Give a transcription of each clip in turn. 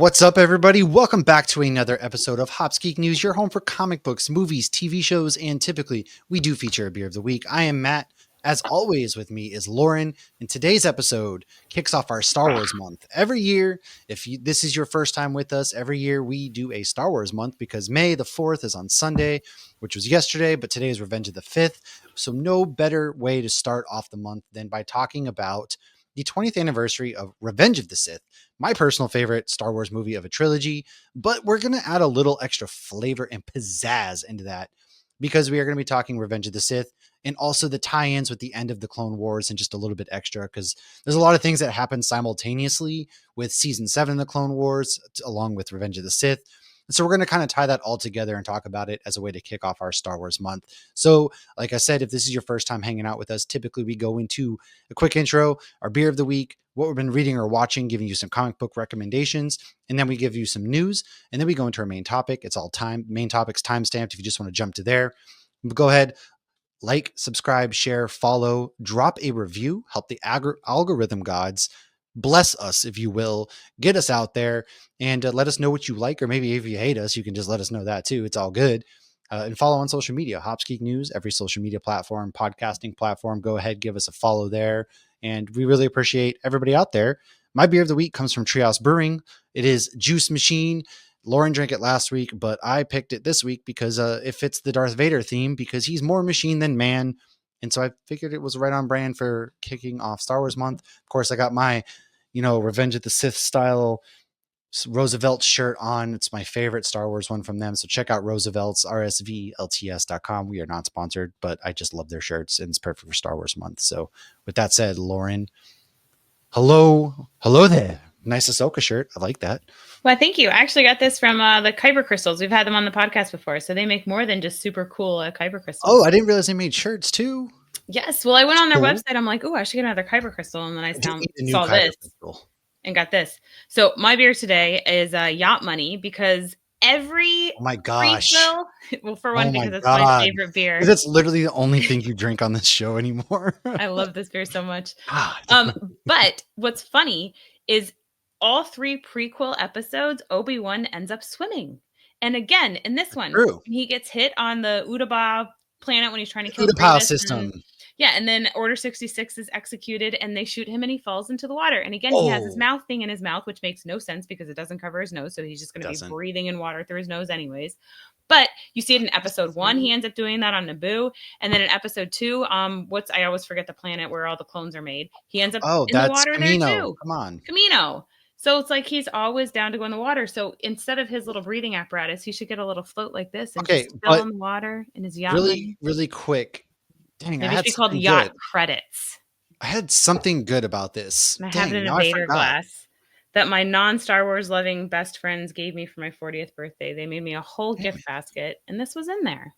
What's up, everybody? Welcome back to another episode of Hops Geek News, your home for comic books, movies, TV shows, and typically we do feature a beer of the week. I am Matt. As always, with me is Lauren, and today's episode kicks off our Star Wars month. Every year, this is your first time with us, every year we do a Star Wars month because May the 4th is on Sunday, which was yesterday, but today is Revenge of the 5th. So no better way to start off the month than by talking about the 20th anniversary of Revenge of the Sith, my personal favorite Star Wars movie of a trilogy, but we're going to add a little extra flavor and pizzazz into that because we are going to be talking Revenge of the Sith and also the tie-ins with the end of the Clone Wars and just a little bit extra because there's a lot of things that happen simultaneously with season 7 of the Clone Wars along with Revenge of the Sith. So we're going to kind of tie that all together and talk about it as a way to kick off our Star Wars month. So like I said, if this is your first time hanging out with us, typically we go into a quick intro, our beer of the week, what we've been reading or watching, giving you some comic book recommendations, and then we give you some news, and then we go into our main topic. It's all main topics time-stamped if you just want to jump to there. But go ahead, like, subscribe, share, follow, drop a review, help the algorithm gods bless us, if you will, get us out there, and let us know what you like, or maybe if you hate us, you can just let us know that too. It's all good. And follow on social media, Hops Geek News, every social media platform, podcasting platform. Go ahead, give us a follow there. And we really appreciate everybody out there. My beer of the week comes from Treehouse Brewing. It is Juice Machine. Lauren drank it last week, but I picked it this week because it fits the Darth Vader theme because he's more machine than man. And so I figured it was right on brand for kicking off Star Wars month. Of course, I got my, Revenge of the Sith style Roosevelt shirt on. It's my favorite Star Wars one from them. So check out Roosevelt's rsvlts.com. We are not sponsored, but I just love their shirts and it's perfect for Star Wars month. So with that said, Lauren, hello there. Nice Ahsoka shirt. I like that. Well, thank you. I actually got this from the Kyber crystals. We've had them on the podcast before. So they make more than just super cool Kyber crystals. Oh, I didn't realize they made shirts too. Yes. Well, I went on their website. I'm like, oh, I should get another Kyber crystal. And then I saw this and got this. So my beer today is Yacht Money because every prequel, well, for one, because it's my favorite beer. That's literally the only thing you drink on this show anymore. I love this beer so much. But what's funny is all 3 prequel episodes, Obi-Wan ends up swimming. And again, in this one, he gets hit on the Utapau planet when he's trying to kill the Utapau system. And then Order 66 is executed and they shoot him and he falls into the water. And again, he has his mouth thing in his mouth, which makes no sense because it doesn't cover his nose. So he's just going to be breathing in water through his nose anyways. But you see it in episode 1, he ends up doing that on Naboo. And then in episode 2, I always forget the planet where all the clones are made. He ends up in the water Camino. there too. Come on. Camino. So it's like he's always down to go in the water. So instead of his little breathing apparatus, he should get a little float like this and just spill in the water in his yacht. Really quick. Dang, maybe it should be called yacht credits. I had something good about this. I have it in a Vader glass that my non-Star Wars loving best friends gave me for my 40th birthday. They made me a whole gift basket, and this was in there.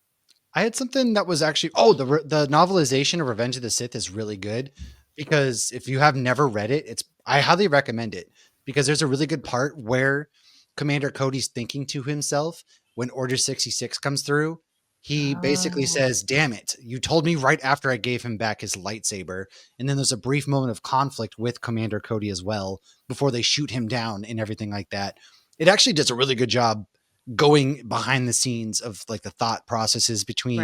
I had something that was actually the novelization of Revenge of the Sith is really good because if you have never read it, I highly recommend it because there's a really good part where Commander Cody's thinking to himself when Order 66 comes through. He basically says, damn it, you told me right after I gave him back his lightsaber. And then there's a brief moment of conflict with Commander Cody as well before they shoot him down and everything like that. It actually does a really good job going behind the scenes of like the thought processes between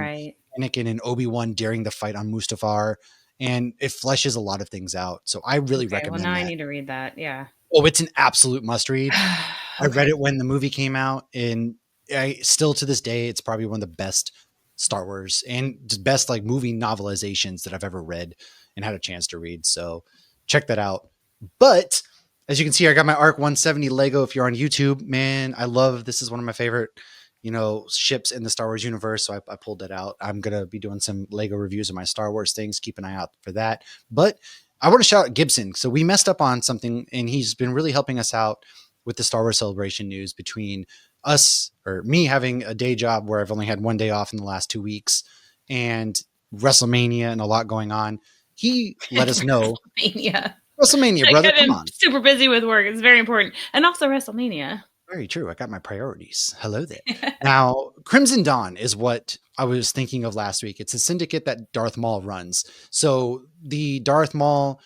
Anakin and Obi-Wan during the fight on Mustafar. And it fleshes a lot of things out. So I really recommend now that. I need to read that. Yeah. Oh, it's an absolute must read. I read it when the movie came out and I still to this day, it's probably one of the best Star Wars and just best like movie novelizations that I've ever read and had a chance to read. So check that out. But as you can see, I got my ARC 170 Lego. If you're on YouTube, man, I love, this is one of my favorite, ships in the Star Wars universe. So I pulled it out. I'm going to be doing some Lego reviews of my Star Wars things. Keep an eye out for that. But I want to shout out Gibson. So we messed up on something and he's been really helping us out with the Star Wars Celebration news between us or me having a day job where I've only had one day off in the last 2 weeks and WrestleMania and a lot going on. He let us know. WrestleMania, brother. Come on. Super busy with work. It's very important. And also WrestleMania. Very true. I got my priorities. Hello there. Now, Crimson Dawn is what I was thinking of last week. It's a syndicate that Darth Maul runs. So the Darth Maul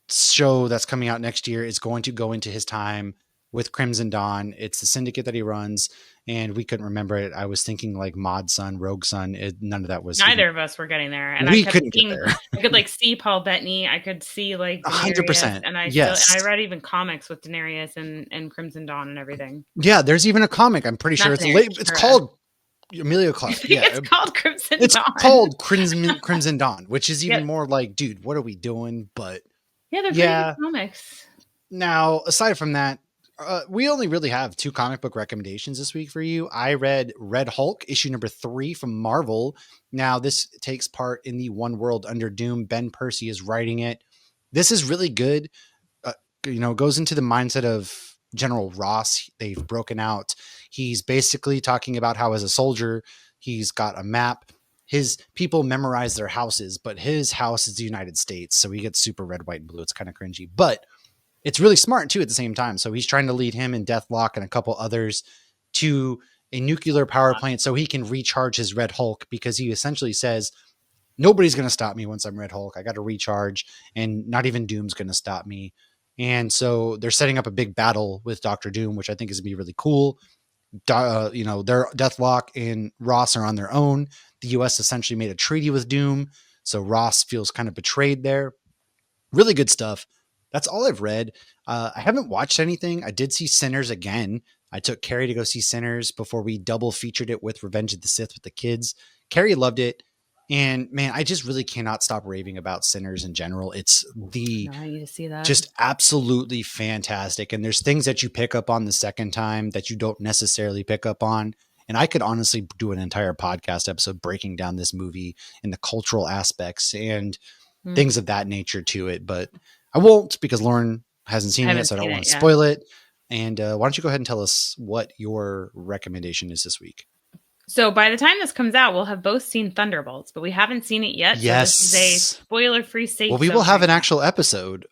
show that's coming out next year is going to go into his time with Crimson Dawn. It's the syndicate that he runs, and we couldn't remember it. I was thinking like Mod Sun, Rogue Sun. None of that was even. Neither of us were getting there, and I We kept couldn't get seeing. there. I could like see Paul Bettany. I could see like Daenerys, 100%. and Yes. I read even comics with Daenerys and Crimson Dawn and everything. Yeah, there's even a comic. I'm pretty sure Not it's Daenerys, it's her, called Amelia I Clark. think Yeah, it's called Crimson it's Dawn. called Crimson Dawn, which is even Yep. more like, dude, what are we doing? But Yeah, they're pretty yeah. good comics. Now, aside from that, we only really have 2 comic book recommendations this week for you. I read Red Hulk, issue number 3 from Marvel. Now, this takes part in the One World Under Doom. Ben Percy is writing it. This is really good. Goes into the mindset of General Ross. They've broken out. He's basically talking about how, as a soldier, he's got a map. His people memorize their houses, but his house is the United States. So he gets super red, white, and blue. It's kind of cringy, but it's really smart too at the same time. So he's trying to lead him and Deathlock and a couple others to a nuclear power plant so he can recharge his Red Hulk, because he essentially says, nobody's going to stop me once I'm Red Hulk. I got to recharge, and not even Doom's going to stop me. And so they're setting up a big battle with Doctor Doom, which I think is going to be really cool. Their Deathlock and Ross are on their own. The US essentially made a treaty with Doom. So Ross feels kind of betrayed there. Really good stuff. That's all I've read. I haven't watched anything. I did see Sinners again. I took Carrie to go see Sinners before we double featured it with Revenge of the Sith with the kids. Carrie loved it. And man, I just really cannot stop raving about Sinners in general. It's I need to see that. just absolutely fantastic. And there's things that you pick up on the second time that you don't necessarily pick up on. And I could honestly do an entire podcast episode breaking down this movie and the cultural aspects and things of that nature to it. But I won't, because Lauren hasn't seen it yet, so I don't want to spoil it. And why don't you go ahead and tell us what your recommendation is this week? So by the time this comes out, we'll have both seen Thunderbolts, but we haven't seen it yet. Yes. So this is a spoiler-free safe. Well, we will have an actual episode,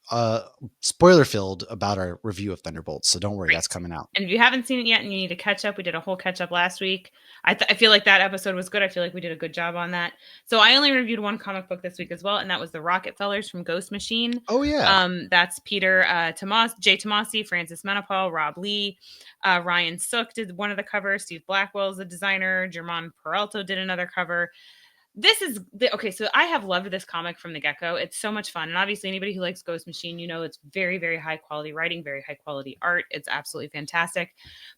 spoiler-filled, about our review of Thunderbolts. So don't worry, that's coming out. And if you haven't seen it yet and you need to catch up, we did a whole catch-up last week. I feel like that episode was good. I feel like we did a good job on that. So I only reviewed one comic book this week as well, and that was the Rockefellers from Ghost Machine. Oh, yeah. That's Peter Jay Tomasi, Francis Menopause, Rob Lee. Ryan Sook did one of the covers. Steve Blackwell is the designer. Germán Peralta did another cover. This is okay. So I have loved this comic from the get-go. It's so much fun. And obviously anybody who likes Ghost Machine, it's very, very high quality writing, very high quality art. It's absolutely fantastic.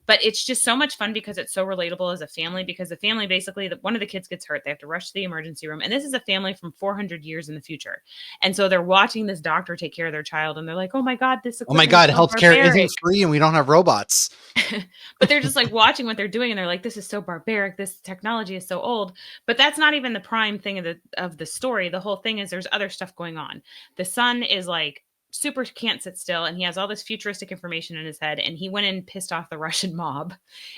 But it's just so much fun because it's so relatable as a family, because the family, basically, one of the kids gets hurt. They have to rush to the emergency room. And this is a family from 400 years in the future. And so they're watching this doctor take care of their child. And they're like, oh my God, healthcare isn't free and we don't have robots. But they're just like watching what they're doing. And they're like, this is so barbaric. This technology is so old. But that's not even the prime thing of the story. The whole thing is there's other stuff going on. The son is like super can't sit still, and he has all this futuristic information in his head, and he went and pissed off the Russian mob.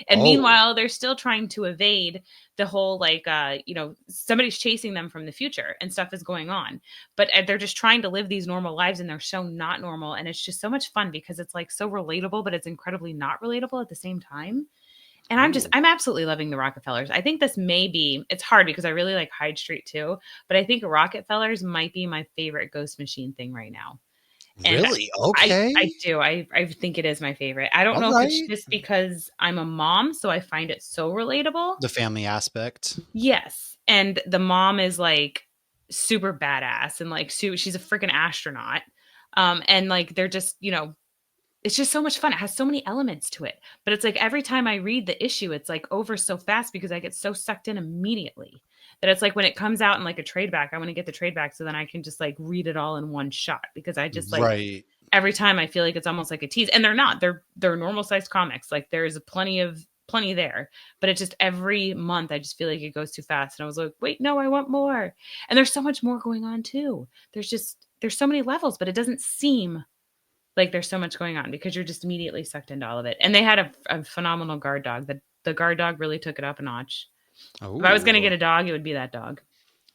And meanwhile, they're still trying to evade the whole somebody's chasing them from the future and stuff is going on, but they're just trying to live these normal lives, and they're so not normal. And it's just so much fun because it's like so relatable, but it's incredibly not relatable at the same time. And I'm absolutely loving the Rockefellers. I think this may be, it's hard because I really like Hyde Street too, but I think Rockefellers might be my favorite Ghost Machine thing right now. And really? Okay. I do. I think it is my favorite. I don't know if it's just because I'm a mom, so I find it so relatable. The family aspect. Yes. And the mom is like super badass, and like she's a freaking astronaut. And like they're just, it's just so much fun. It has so many elements to it. But it's like every time I read the issue, it's like over so fast because I get so sucked in immediately that it's like when it comes out in like a trade back, I want to get the trade back so then I can just like read it all in one shot, because I just like every time I feel like it's almost like a tease. And they're not. They're normal sized comics. Like there's plenty there. But it just every month I just feel like it goes too fast. And I was like, wait, no, I want more. And there's so much more going on too. There's so many levels, but it doesn't seem like there's so much going on because you're just immediately sucked into all of it. And they had a phenomenal guard dog. The guard dog really took it up a notch. Ooh. If I was going to get a dog, it would be that dog.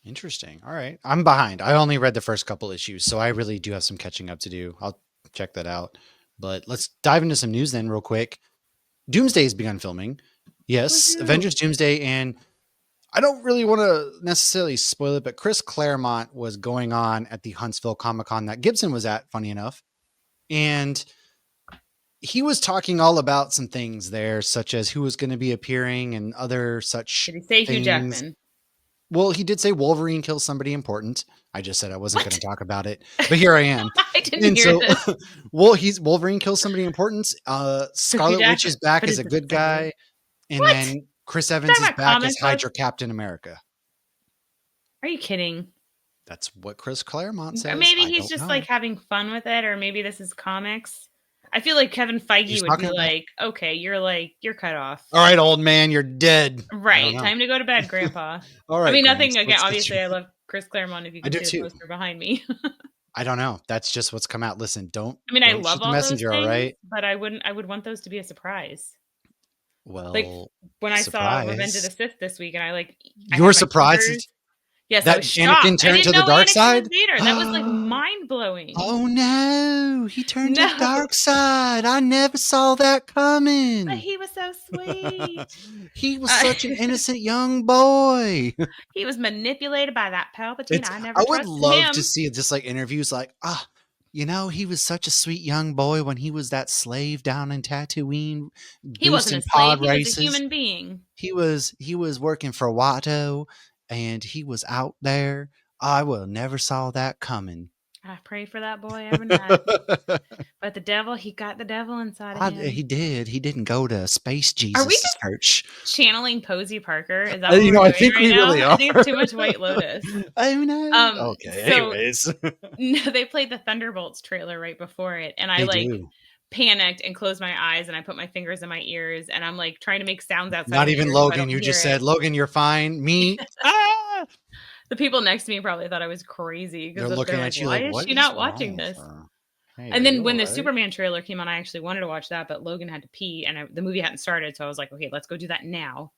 Interesting. All right. I'm behind. I only read the first couple issues, so I really do have some catching up to do. I'll check that out. But let's dive into some news then real quick. Doomsday has begun filming. Yes, Avengers Doomsday. And I don't really want to necessarily spoil it, but Chris Claremont was going on at the Huntsville Comic-Con that Gibson was at, funny enough. And he was talking all about some things there, such as who was going to be appearing and other such Did he say Hugh things. Jackman? Well, he did say Wolverine kills somebody important. I just said I wasn't going What? to talk about it, but here I am. I didn't And hear so, this. well, he's Wolverine kills somebody important. So Hugh Scarlet Witch Jackman, is back but as is a this good like a guy, and what? then Chris You Evans talking is about back as comic Hydra books? Captain America. Are you kidding? That's what Chris Claremont says. Maybe I he's don't just like know. having fun with it, or maybe this is comics. I feel like Kevin Feige He's would be talking about. like, okay, you're cut off. All right, old man, you're dead. I don't Right. know. Time to go to bed, Grandpa. All I right, mean, Gramps, nothing again. let's get you. Obviously, I love Chris Claremont if you I can do see the too. poster behind me. I don't know. That's just what's come out. Listen, don't I mean, I don't shoot love the all those messenger. All things, right. but I would want those to be a surprise. Like Well, when I saw Revenge of the surprise. Sith this week and I You were had my surprised fingers. Yes, I that was Anakin shocked. I turned didn't to the know dark Anakin was side. Vader. That was like mind-blowing. Oh no, he turned to the No, dark side. I never saw that but coming. he was so sweet. He was Uh, such an innocent young boy. he was manipulated by that Palpatine. It's I I never would trusted love to him. see just like interviews like, he was such a sweet young boy when he was that slave down in Tatooine He wasn't a boosting slave. pod He was a races. human being. He was working for Watto and he was out there. I will never saw that coming. I pray for that boy every night. But the devil, he got the devil inside of him. He did. He didn't go to Space Are we Jesus just Church. channeling Posey Parker? Is that what You we're know, I doing think right we now? really I are. think it's too much White Lotus. Oh no. Okay. So Anyways, no, they played the Thunderbolts trailer right before it, and I they like do. panicked and closed my eyes and I put my fingers in my ears and I'm like trying to make sounds outside of Not my even ears so I Logan. don't You hear just it. said, Logan, you're fine. Me. Ah! The people next to me probably thought I was crazy They're because they're looking like, at you why like, is what she is not watching wrong with this? her? Hey, And are you then when all the right? Superman trailer came on, I actually wanted to watch that, but Logan had to pee and the movie hadn't started. So I was like, okay, let's go do that now.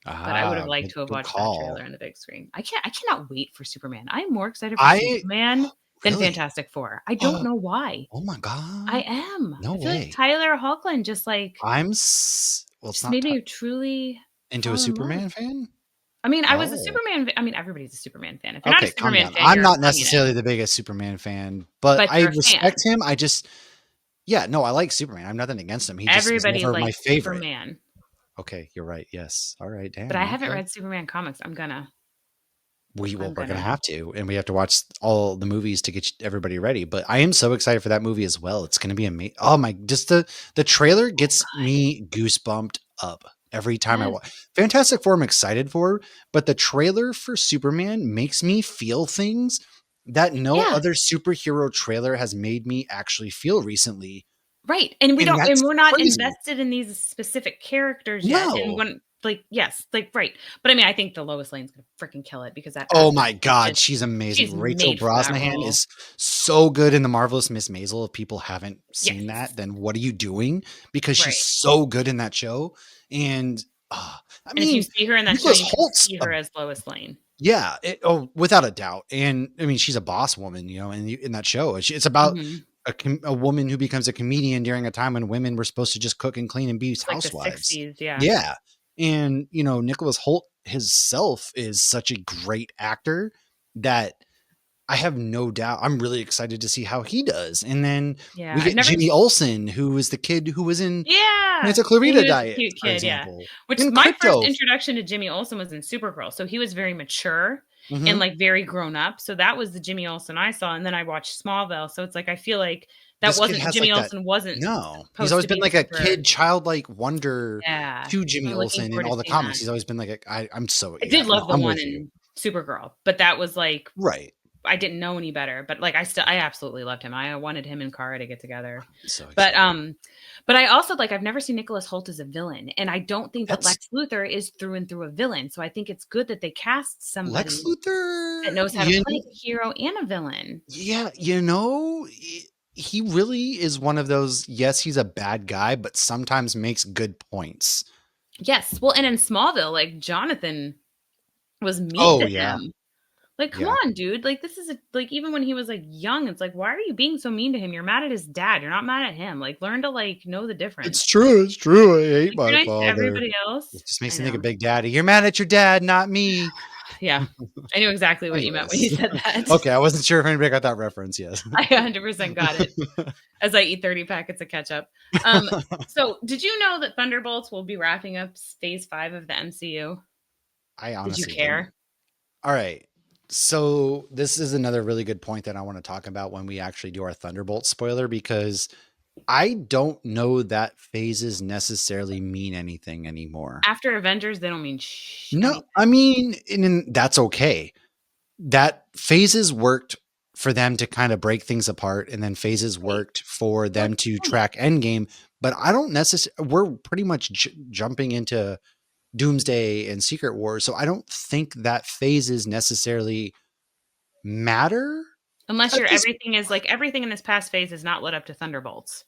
But I would have liked to have Good watched that trailer call. on the big screen. I cannot wait for Superman. I'm more excited for I Superman than really. Fantastic Four. I don't know why. Oh my I god. am. No I feel like way. Tyler Hoechlin Well, it's just not made me truly into a fall in love. Superman fan. I mean, I was a Oh. Superman. I mean, everybody's a Superman fan. If you're not a Okay, calm Superman down. fan, I'm you're a not necessarily communist. the biggest Superman fan, but But I you're a respect fan. him. Yeah, no, I like Superman. I have nothing against him. He just was Everybody never my likes favorite. Superman. Okay, you're right. Yes. All right. But I Damn. haven't Okay. read Superman comics. I'm gonna. We're gonna have to, and we have to watch all the movies to get everybody ready. But I am so excited for that movie as well. It's gonna be amazing. Oh my! Just the trailer gets me goosebumped up every time I Yes. watch. Fantastic Four, I'm excited for, but the trailer for Superman makes me feel things that no Yeah. other superhero trailer has made me actually feel recently. Right. And And that's we're not crazy. invested in these specific characters yet. And No. when yes, right. But I mean, I think the Lois Lane's gonna freaking kill it because that Oh actress my god, is she's she's amazing. Rachel made for that Brosnahan role. is so good in The Marvelous Miss Maisel. If people haven't seen Yes. that, then what are you doing? Because she's Right. so good in that show. And I And if you mean, see her in that show, Nicholas you can Holt's see her as Lois Lane. without a doubt. And I mean, she's a boss woman, in that show. It's about Mhm. a woman who becomes a comedian during a time when women were supposed to just cook and clean and be It's like the housewives. 60s, yeah. Yeah. And, Nicholas Holt himself is such a great actor that I have no doubt. I'm really excited to see how he does. And then Yeah, we I've get never Jimmy Olsen, who is the kid who was in Yeah! Santa He Clarita was a Diet, cute for kid, yeah. example. Which In my first Crypto. introduction to Jimmy Olsen was in Supergirl, so he was very mature and, Mhm. like, very grown up, so that was the Jimmy Olsen I saw, and then I watched Smallville, so it's like, I feel like This kid has Jimmy like that. Olsen wasn't No, he's supposed always to been be like a super kid, childlike wonder Yeah. to So Jimmy I'm looking Olsen in forward to all the seeing comics. that. He's always been like I'm so, I yeah, did no, love the I'm one with you. in Supergirl, but that was, like Right. I didn't know any better, but, like, I absolutely loved him. I wanted him and Kara to get together. I'm so But, excited. but I also like I've never seen Nicholas Hoult as a villain, and I don't think that That's Lex Luthor is through and through a villain. So I think it's good that they cast Lex somebody that Luthor. knows how to play a hero and a villain. Yeah, he really is one of those. Yes, he's a bad guy, but sometimes makes good points. Yes. Well, and in Smallville, like Jonathan was mean Oh to yeah, him. Like, come yeah. on, dude. Like, this is like even when he was like young, it's like, why are you being so mean to him? You're mad at his dad. You're not mad at him. Like, learn to like know the difference. It's true. It's true. I hate Like, you're my nice to father. everybody else. It just makes I me think know. of Big Daddy. You're mad at your dad, not me. Yeah. I knew exactly what you meant when you said that. Okay, I wasn't sure if anybody got that reference. Yes. I 100% got it as I eat 30 packets of ketchup. So did you know that Thunderbolts will be wrapping up phase 5 of the MCU? I Did you honestly care? didn't. All right. So this is another really good point that I want to talk about when we actually do our Thunderbolt spoiler, because I don't know that phases necessarily mean anything anymore. After Avengers, they don't mean No, anything. I mean, and that's okay. That phases worked for them to kind of break things apart, and then phases worked for them to track Endgame. But I don't necessarily, we're pretty much jumping into Doomsday and Secret Wars. So I don't think that phases necessarily matter. Unless everything is like everything in this past phase is not led up to Thunderbolts.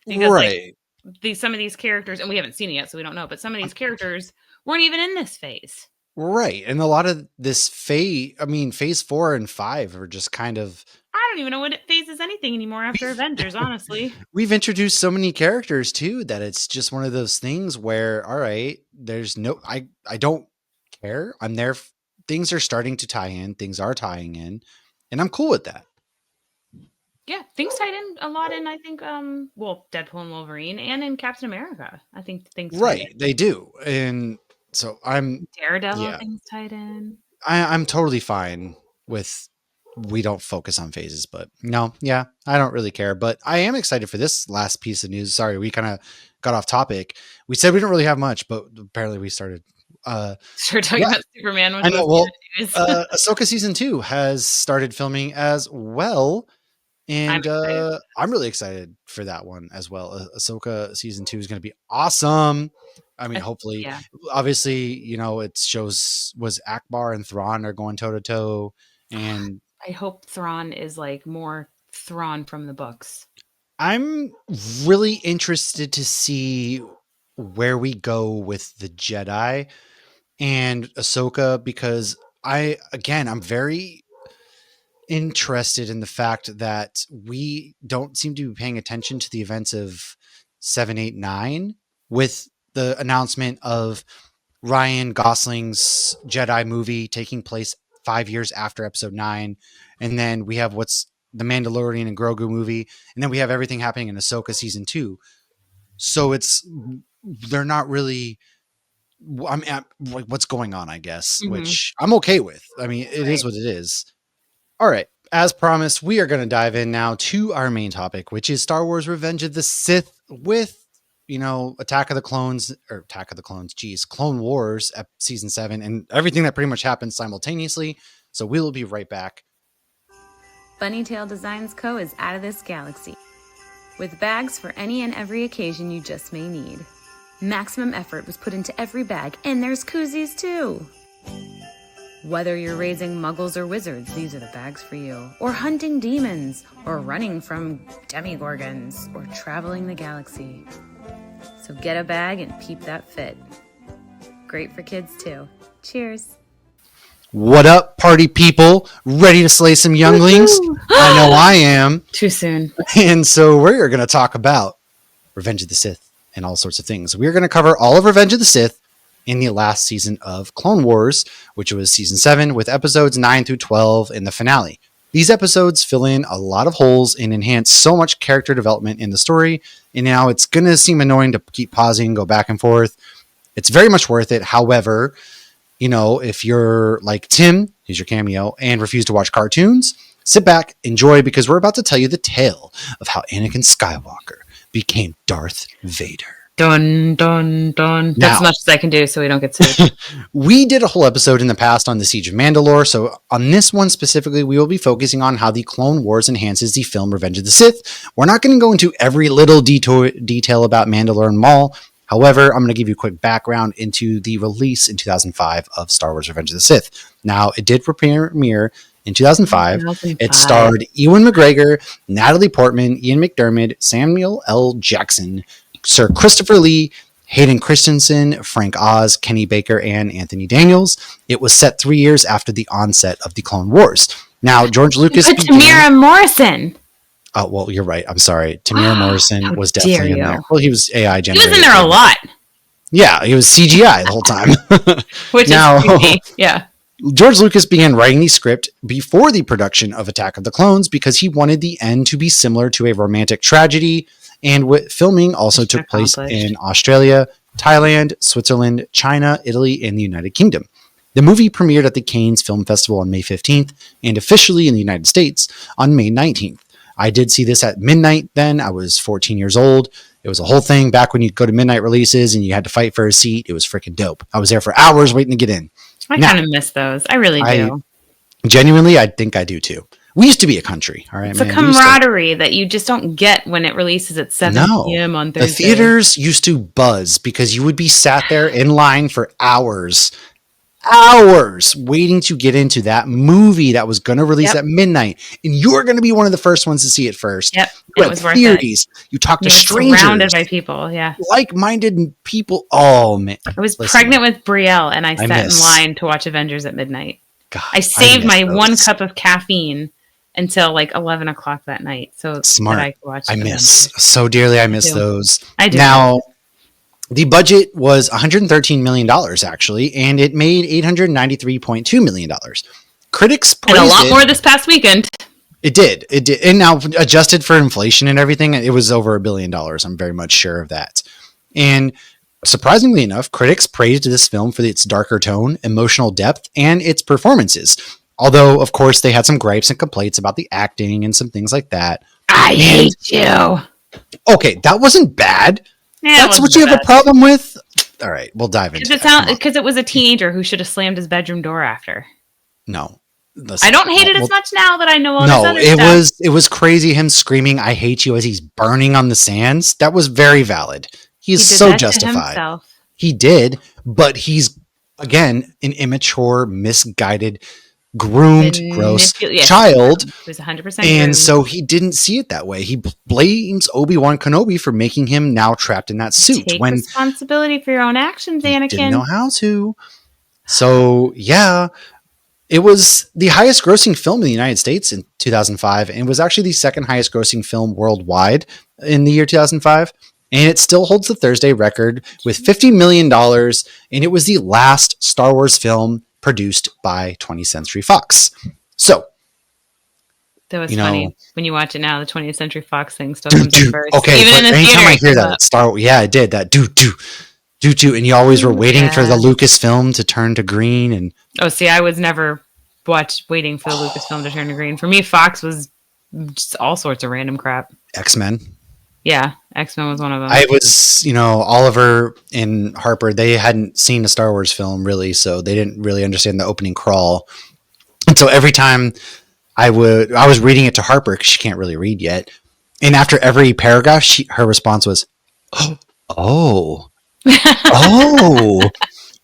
Because right. like some of these characters, and we haven't seen it yet, so we don't know, but some of these characters weren't even in this phase. Right. And a lot of this phase, I mean, phase 4 and 5 are just kind of, I don't even know what it phases anything anymore after Avengers, honestly. We've introduced so many characters too that it's just one of those things where, all right, there's no, I don't care. I'm there. Things are starting to tie in. Things are tying in, and I'm cool with that. Yeah, things tied in a lot in, I think, well, Deadpool and Wolverine, and in Captain America. I think things right. tied in. They do. And so I'm Daredevil, things tied in. I'm totally fine with, we don't focus on phases, but no, yeah, I don't really care. But I am excited for this last piece of news. Sorry, we kind of got off topic. We said we don't really have much, but apparently we started. Talking about Superman. Which I know. Well, Ahsoka season 2 has started filming as well, and I'm really excited for that one as well. Ahsoka season 2 is going to be awesome. I mean, hopefully, obviously, you know, it shows was Akbar and Thrawn are going toe to toe, and I hope Thrawn is like more Thrawn from the books. I'm really interested to see where we go with the Jedi and Ahsoka, because I'm very interested in the fact that we don't seem to be paying attention to the events of 7, 8, 9 with the announcement of Ryan Gosling's Jedi movie taking place 5 years after episode 9. And then we have what's the Mandalorian and Grogu movie. And then we have everything happening in Ahsoka season 2. So they're not really, I'm at like what's going on, I guess, which I'm okay with. I mean, it is what it is. All right. As promised, we are going to dive in now to our main topic, which is Star Wars Revenge of the Sith with, you know, Attack of the Clone Wars season 7 and everything that pretty much happened simultaneously. So we'll be right back. Bunnytail Designs Co. is out of this galaxy, with bags for any and every occasion you just may need. Maximum effort was put into every bag, and there's koozies too. Whether you're raising muggles or wizards, these are the bags for you. Or hunting demons, or running from demigorgons, or traveling the galaxy. So get a bag and peep that fit. Great for kids too. Cheers. What up, party people? Ready to slay some younglings? I know I am. Too soon. And so we're going to talk about Revenge of the Sith and all sorts of things. We're going to cover all of Revenge of the Sith in the last season of Clone Wars, which was season 7 with episodes 9 through 12 in the finale. These episodes fill in a lot of holes and enhance so much character development in the story. And now it's going to seem annoying to keep pausing, go back and forth. It's very much worth it. However, you know, if you're like Tim, here's your cameo, and refuse to watch cartoons, sit back, enjoy, because we're about to tell you the tale of how Anakin Skywalker became Darth Vader. Dun, dun, dun. That's as much as I can do so we don't get sued. We did a whole episode in the past on the Siege of Mandalore, so on this one specifically, we will be focusing on how the Clone Wars enhances the film Revenge of the Sith. We're not going to go into every little detail about Mandalore and Maul. However, I'm going to give you a quick background into the release in 2005 of Star Wars Revenge of the Sith. Now, it did premiere in 2005. It starred Ewan McGregor, Natalie Portman, Ian McDiarmid, Samuel L. Jackson, Sir Christopher Lee, Hayden Christensen, Frank Oz, Kenny Baker, and Anthony Daniels. It was set 3 years after the onset of the Clone Wars. Now, George Lucas... Tamira Morrison. Oh, well, you're right. I'm sorry. Tamira Morrison was definitely in there. Well, he was AI generated. He was in there a lot. Yeah, he was CGI the whole time. Which now, is creepy. Yeah. George Lucas began writing the script before the production of Attack of the Clones because he wanted the end to be similar to a romantic tragedy, and filming also took place in Australia, Thailand, Switzerland, China, Italy, and the United Kingdom. The movie premiered at the Cannes Film Festival on May 15th and officially in the United States on May 19th. I did see this at midnight then. I was 14 years old. It was a whole thing back when you go to midnight releases and you had to fight for a seat. It was freaking dope. I was there for hours waiting to get in. I kind of miss those. I really do. Genuinely, I think I do too. We used to be a country, all right? It's a camaraderie that you just don't get when it releases at 7 p.m. on Thursday. The theaters used to buzz because you would be sat there in line for hours waiting to get into that movie that was going to release at midnight, and you're going to be one of the first ones to see it first. Yep, it was worth it. You talk to strangers, surrounded by people, like-minded people. Oh man, I was pregnant with Brielle, and I sat in line to watch Avengers at midnight. God, I saved my 1 cup of caffeine until like 11 o'clock that night, so smart. That I could watch. I miss so dearly. I miss those. I do now. The budget was $113 million, actually, and it made $893.2 million. Critics praised it. And a lot more this past weekend. It did. And now, adjusted for inflation and everything, it was over $1 billion. I'm very much sure of that. And surprisingly enough, critics praised this film for its darker tone, emotional depth, and its performances. Although, of course, they had some gripes and complaints about the acting and some things like that. I hate you. Okay, that wasn't bad. Yeah, that's what you have a problem with? All right, we'll dive into it. Because it was a teenager who should have slammed his bedroom door after. No. I don't hate it as much now that I know all this other stuff. It was crazy him screaming, "I hate you," as he's burning on the sands. That was very valid. He's so justified. He did, but he's, again, an immature, misguided, groomed, gross child. He was 100% and groomed. So he didn't see it that way. He blames Obi-Wan Kenobi for making him now trapped in that suit. Take responsibility for your own actions, Anakin. Didn't know how to. So, yeah, it was the highest grossing film in the United States in 2005, and was actually the second highest grossing film worldwide in the year 2005. And it still holds the Thursday record with $50 million, and it was the last Star Wars film produced by 20th Century Fox. So that was funny when you watch it now. The 20th Century Fox thing still comes up first. Okay, even in the anytime theater, I hear that, I did that. Do, and you always were waiting for the Lucasfilm to turn to green. And I was never waiting for the Lucasfilm to turn to green. For me, Fox was just all sorts of random crap. X-Men. Yeah, X-Men was one of them. I was, Oliver and Harper, they hadn't seen a Star Wars film really, so they didn't really understand the opening crawl. And so every time I was reading it to Harper because she can't really read yet. And after every paragraph, her response was, oh.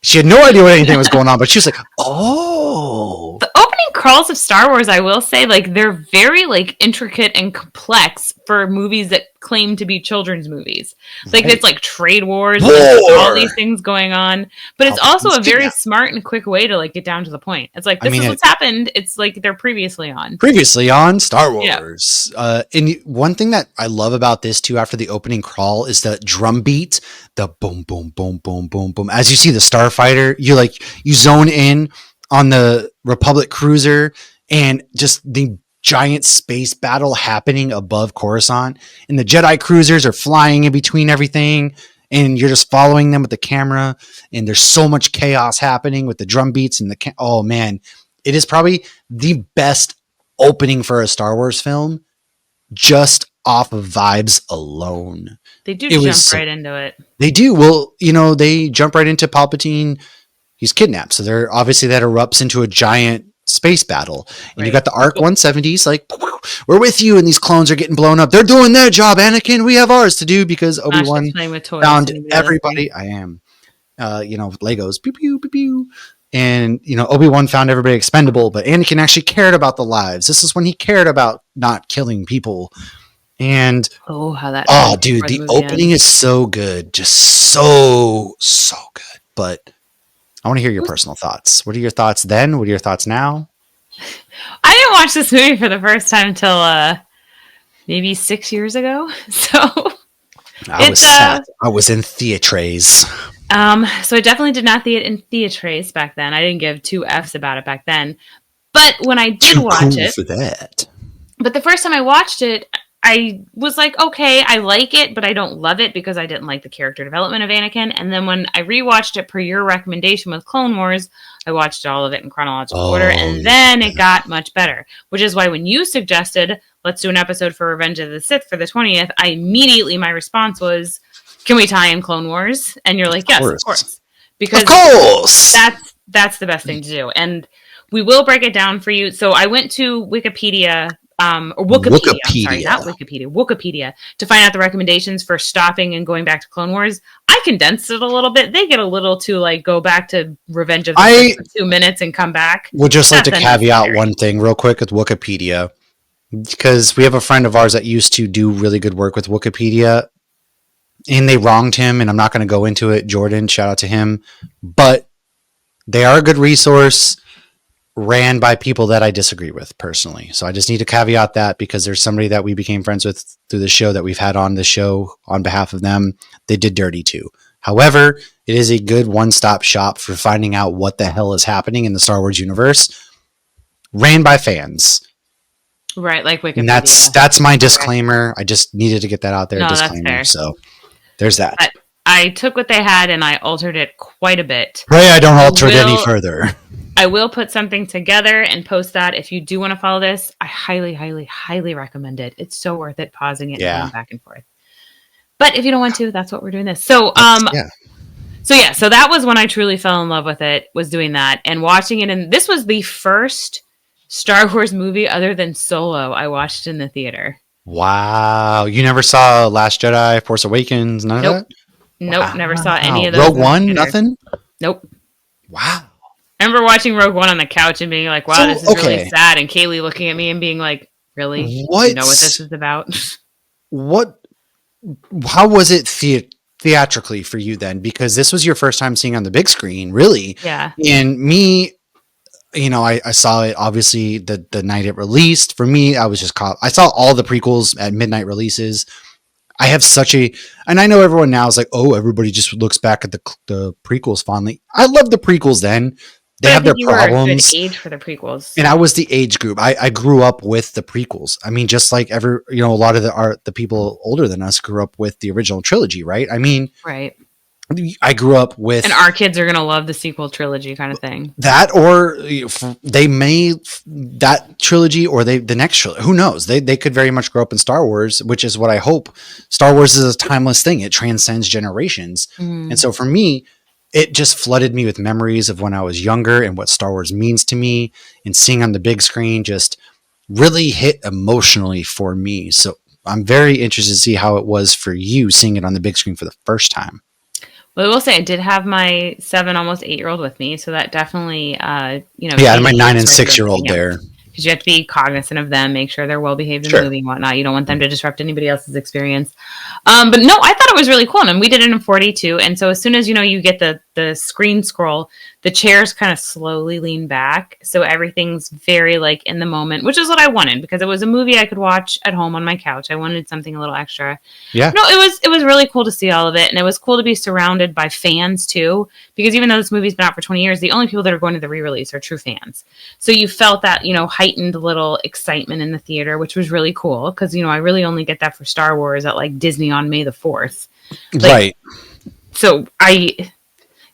She had no idea what anything was going on, but she was like, oh. The opening crawls of Star Wars, I will say, they're very intricate and complex for movies that claim to be children's movies. It's trade wars, all these things going on. But it's also a very smart and quick way to get down to the point. It's this is what's happened. It's they're previously on Star Wars. Yeah. And one thing that I love about this too, after the opening crawl, is the drum beat, the boom, boom, boom, boom, boom, boom. As you see the starfighter, you zone in on the Republic cruiser and just the giant space battle happening above Coruscant, and the Jedi cruisers are flying in between everything, and you're just following them with the camera, and there's so much chaos happening with the drum beats and oh man, it is probably the best opening for a Star Wars film just off of vibes alone. They do jump right into it. They do. Well, they jump right into Palpatine. He's kidnapped, so that erupts into a giant space battle, and you got the ARC 170s we're with you, and these clones are getting blown up. They're doing their job, Anakin. We have ours to do because Obi-Wan found everybody. I am, Legos, pew pew pew pew, and Obi-Wan found everybody expendable, but Anakin actually cared about the lives. This is when he cared about not killing people. And dude, the opening is so good, just so good. But I want to hear your personal thoughts. What are your thoughts then? What are your thoughts now? I didn't watch this movie for the first time until maybe 6 years ago. So I was in theatres. So I definitely did not see it in theatres back then. I didn't give two F's about it back then. But when I did watch it, for that. But the first time I watched it, I was like, okay, I like it, but I don't love it because I didn't like the character development of Anakin. And then when I rewatched it per your recommendation with Clone Wars, I watched all of it in chronological order, and then it got much better. Which is why when you suggested, let's do an episode for Revenge of the Sith for the 20th, my response was, can we tie in Clone Wars? And you're like, yes, of course. Because of course! That's the best thing to do. And we will break it down for you. So I went to Wikipedia, or Wikipedia. I'm sorry, not Wikipedia, Wikipedia, to find out the recommendations for stopping and going back to Clone Wars. I condensed it a little bit. They get a little too like go back to Revenge of the Sith for 2 minutes and come back. Would just like to caveat one thing real quick with Wikipedia, because we have a friend of ours that used to do really good work with Wikipedia, and they wronged him, and I'm not going to go into it. Jordan, shout out to him, but they are a good resource. Ran by people that I disagree with personally. So I just need to caveat that because there's somebody that we became friends with through the show that we've had on the show on behalf of them. They did dirty too. However, it is a good one-stop shop for finding out what the hell is happening in the Star Wars universe. Ran by fans. Right, like Wikipedia. And that's my disclaimer. I just needed to get that out there. No, disclaimer. That's fair. So there's that. But I took what they had and I altered it quite a bit. Pray I don't alter it any further. I will put something together and post that. If you do want to follow this, I highly, highly, highly recommend it. It's so worth it pausing it and going back and forth. But if you don't want to, that's what we're doing this. So, so that was when I truly fell in love with it, was doing that and watching it. And this was the first Star Wars movie other than Solo I watched in the theater. Wow. You never saw Last Jedi, Force Awakens, none of that? Nope, wow. Never saw any of those. Rogue One, nothing? Nope. Wow. I remember watching Rogue One on the couch and being like, wow, this is really sad. And Kaylee looking at me and being like, really? What? You know what this is about? How was it theatrically for you then? Because this was your first time seeing on the big screen, really. Yeah. And me, I saw it obviously the night it released. For me, I was just caught. I saw all the prequels at midnight releases. I have and I know everyone now is like, oh, everybody just looks back at the prequels fondly. I love the prequels then. They have their problems. Were a good age for the prequels, and I was the age group. I grew up with the prequels. I mean, just like a lot of the people older than us grew up with the original trilogy, right? I mean, right. I grew up with, and our kids are gonna love the sequel trilogy kind of thing. That, or they may that trilogy, or the next trilogy. Who knows? They could very much grow up in Star Wars, which is what I hope. Star Wars is a timeless thing; it transcends generations, and so for me, it just flooded me with memories of when I was younger and what Star Wars means to me, and seeing on the big screen just really hit emotionally for me. So I'm very interested to see how it was for you seeing it on the big screen for the first time. Well, I will say I did have my 7, almost 8-year-old with me, so that definitely, Yeah, and my 9 and 6-year-old there. Because you have to be cognizant of them, make sure they're well behaved in the movie and whatnot. You don't want them to disrupt anybody else's experience. But no, I thought it was really cool. And we did it in 42. And so as soon as, you get the screen scroll, the chairs kind of slowly lean back. So everything's very in the moment, which is what I wanted because it was a movie I could watch at home on my couch. I wanted something a little extra. Yeah. No, it was really cool to see all of it. And it was cool to be surrounded by fans too, because even though this movie's been out for 20 years, the only people that are going to the re-release are true fans. So you felt that, heightened little excitement in the theater, which was really cool because, I really only get that for Star Wars at Disney on May the 4th. Right. So I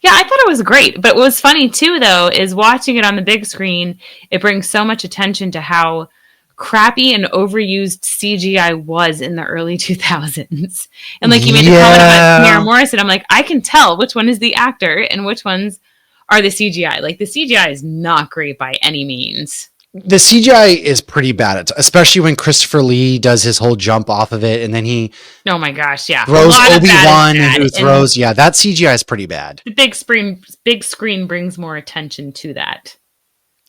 thought it was great. But what was funny too, though, is watching it on the big screen, it brings so much attention to how crappy and overused CGI was in the early 2000s. And you made a comment about Tamara Morrison. I'm like, I can tell which one is the actor and which ones are the CGI. The CGI is not great by any means. The CGI is pretty bad, especially when Christopher Lee does his whole jump off of it, and then he oh my gosh, yeah, throws Obi-Wan and who throws that CGI is pretty bad. The big screen brings more attention to that.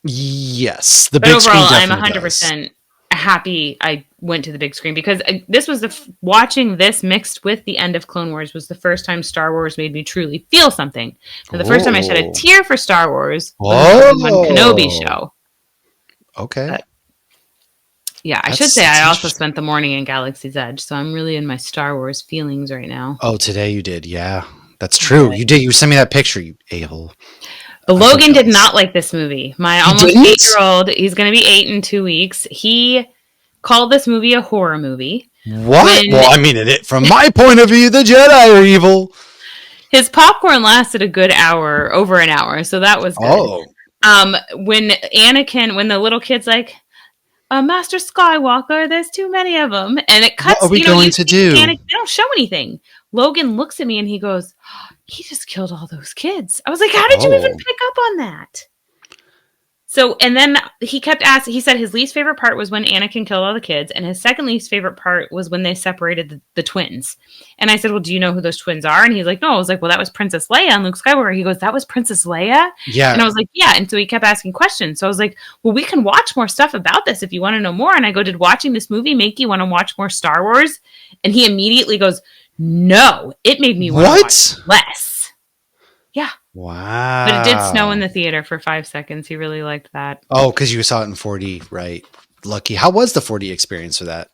Yes, the but big overall, screen I'm 100% happy I went to the big screen because this was watching this mixed with the end of Clone Wars was the first time Star Wars made me truly feel something. So the first time I shed a tear for Star Wars was the Obi-Wan Kenobi show. Okay. But, I should say I also spent the morning in Galaxy's Edge, so I'm really in my Star Wars feelings right now. Oh, today you did, yeah. That's true. You did. You sent me that picture, you a-hole. But Logan did not like this movie. My almost 8-year-old, he's going to be 8 in 2 weeks. He called this movie a horror movie. What? Well, I mean, from my point of view, the Jedi are evil. His popcorn lasted a good hour, over an hour, so that was good. When the little kid's like, Master Skywalker, there's too many of them, and it cuts. What are we going to do? They don't show anything. Logan looks at me and he goes, he just killed all those kids. I was like, how did you even pick up on that? So, and then he kept asking, he said his least favorite part was when Anakin killed all the kids, and his second least favorite part was when they separated the twins. And I said, well, do you know who those twins are? And he's like, no. I was like, well, that was Princess Leia and Luke Skywalker. He goes, that was Princess Leia? Yeah. And I was like, yeah. And so he kept asking questions. So I was like, well, we can watch more stuff about this if you want to know more. And I go, did watching this movie make you want to watch more Star Wars? And he immediately goes, no, it made me want to watch less. Yeah. Wow. But it did snow in the theater for 5 seconds. He really liked that. Oh, because you saw it in 4D, right? Lucky. How was the 4D experience for that?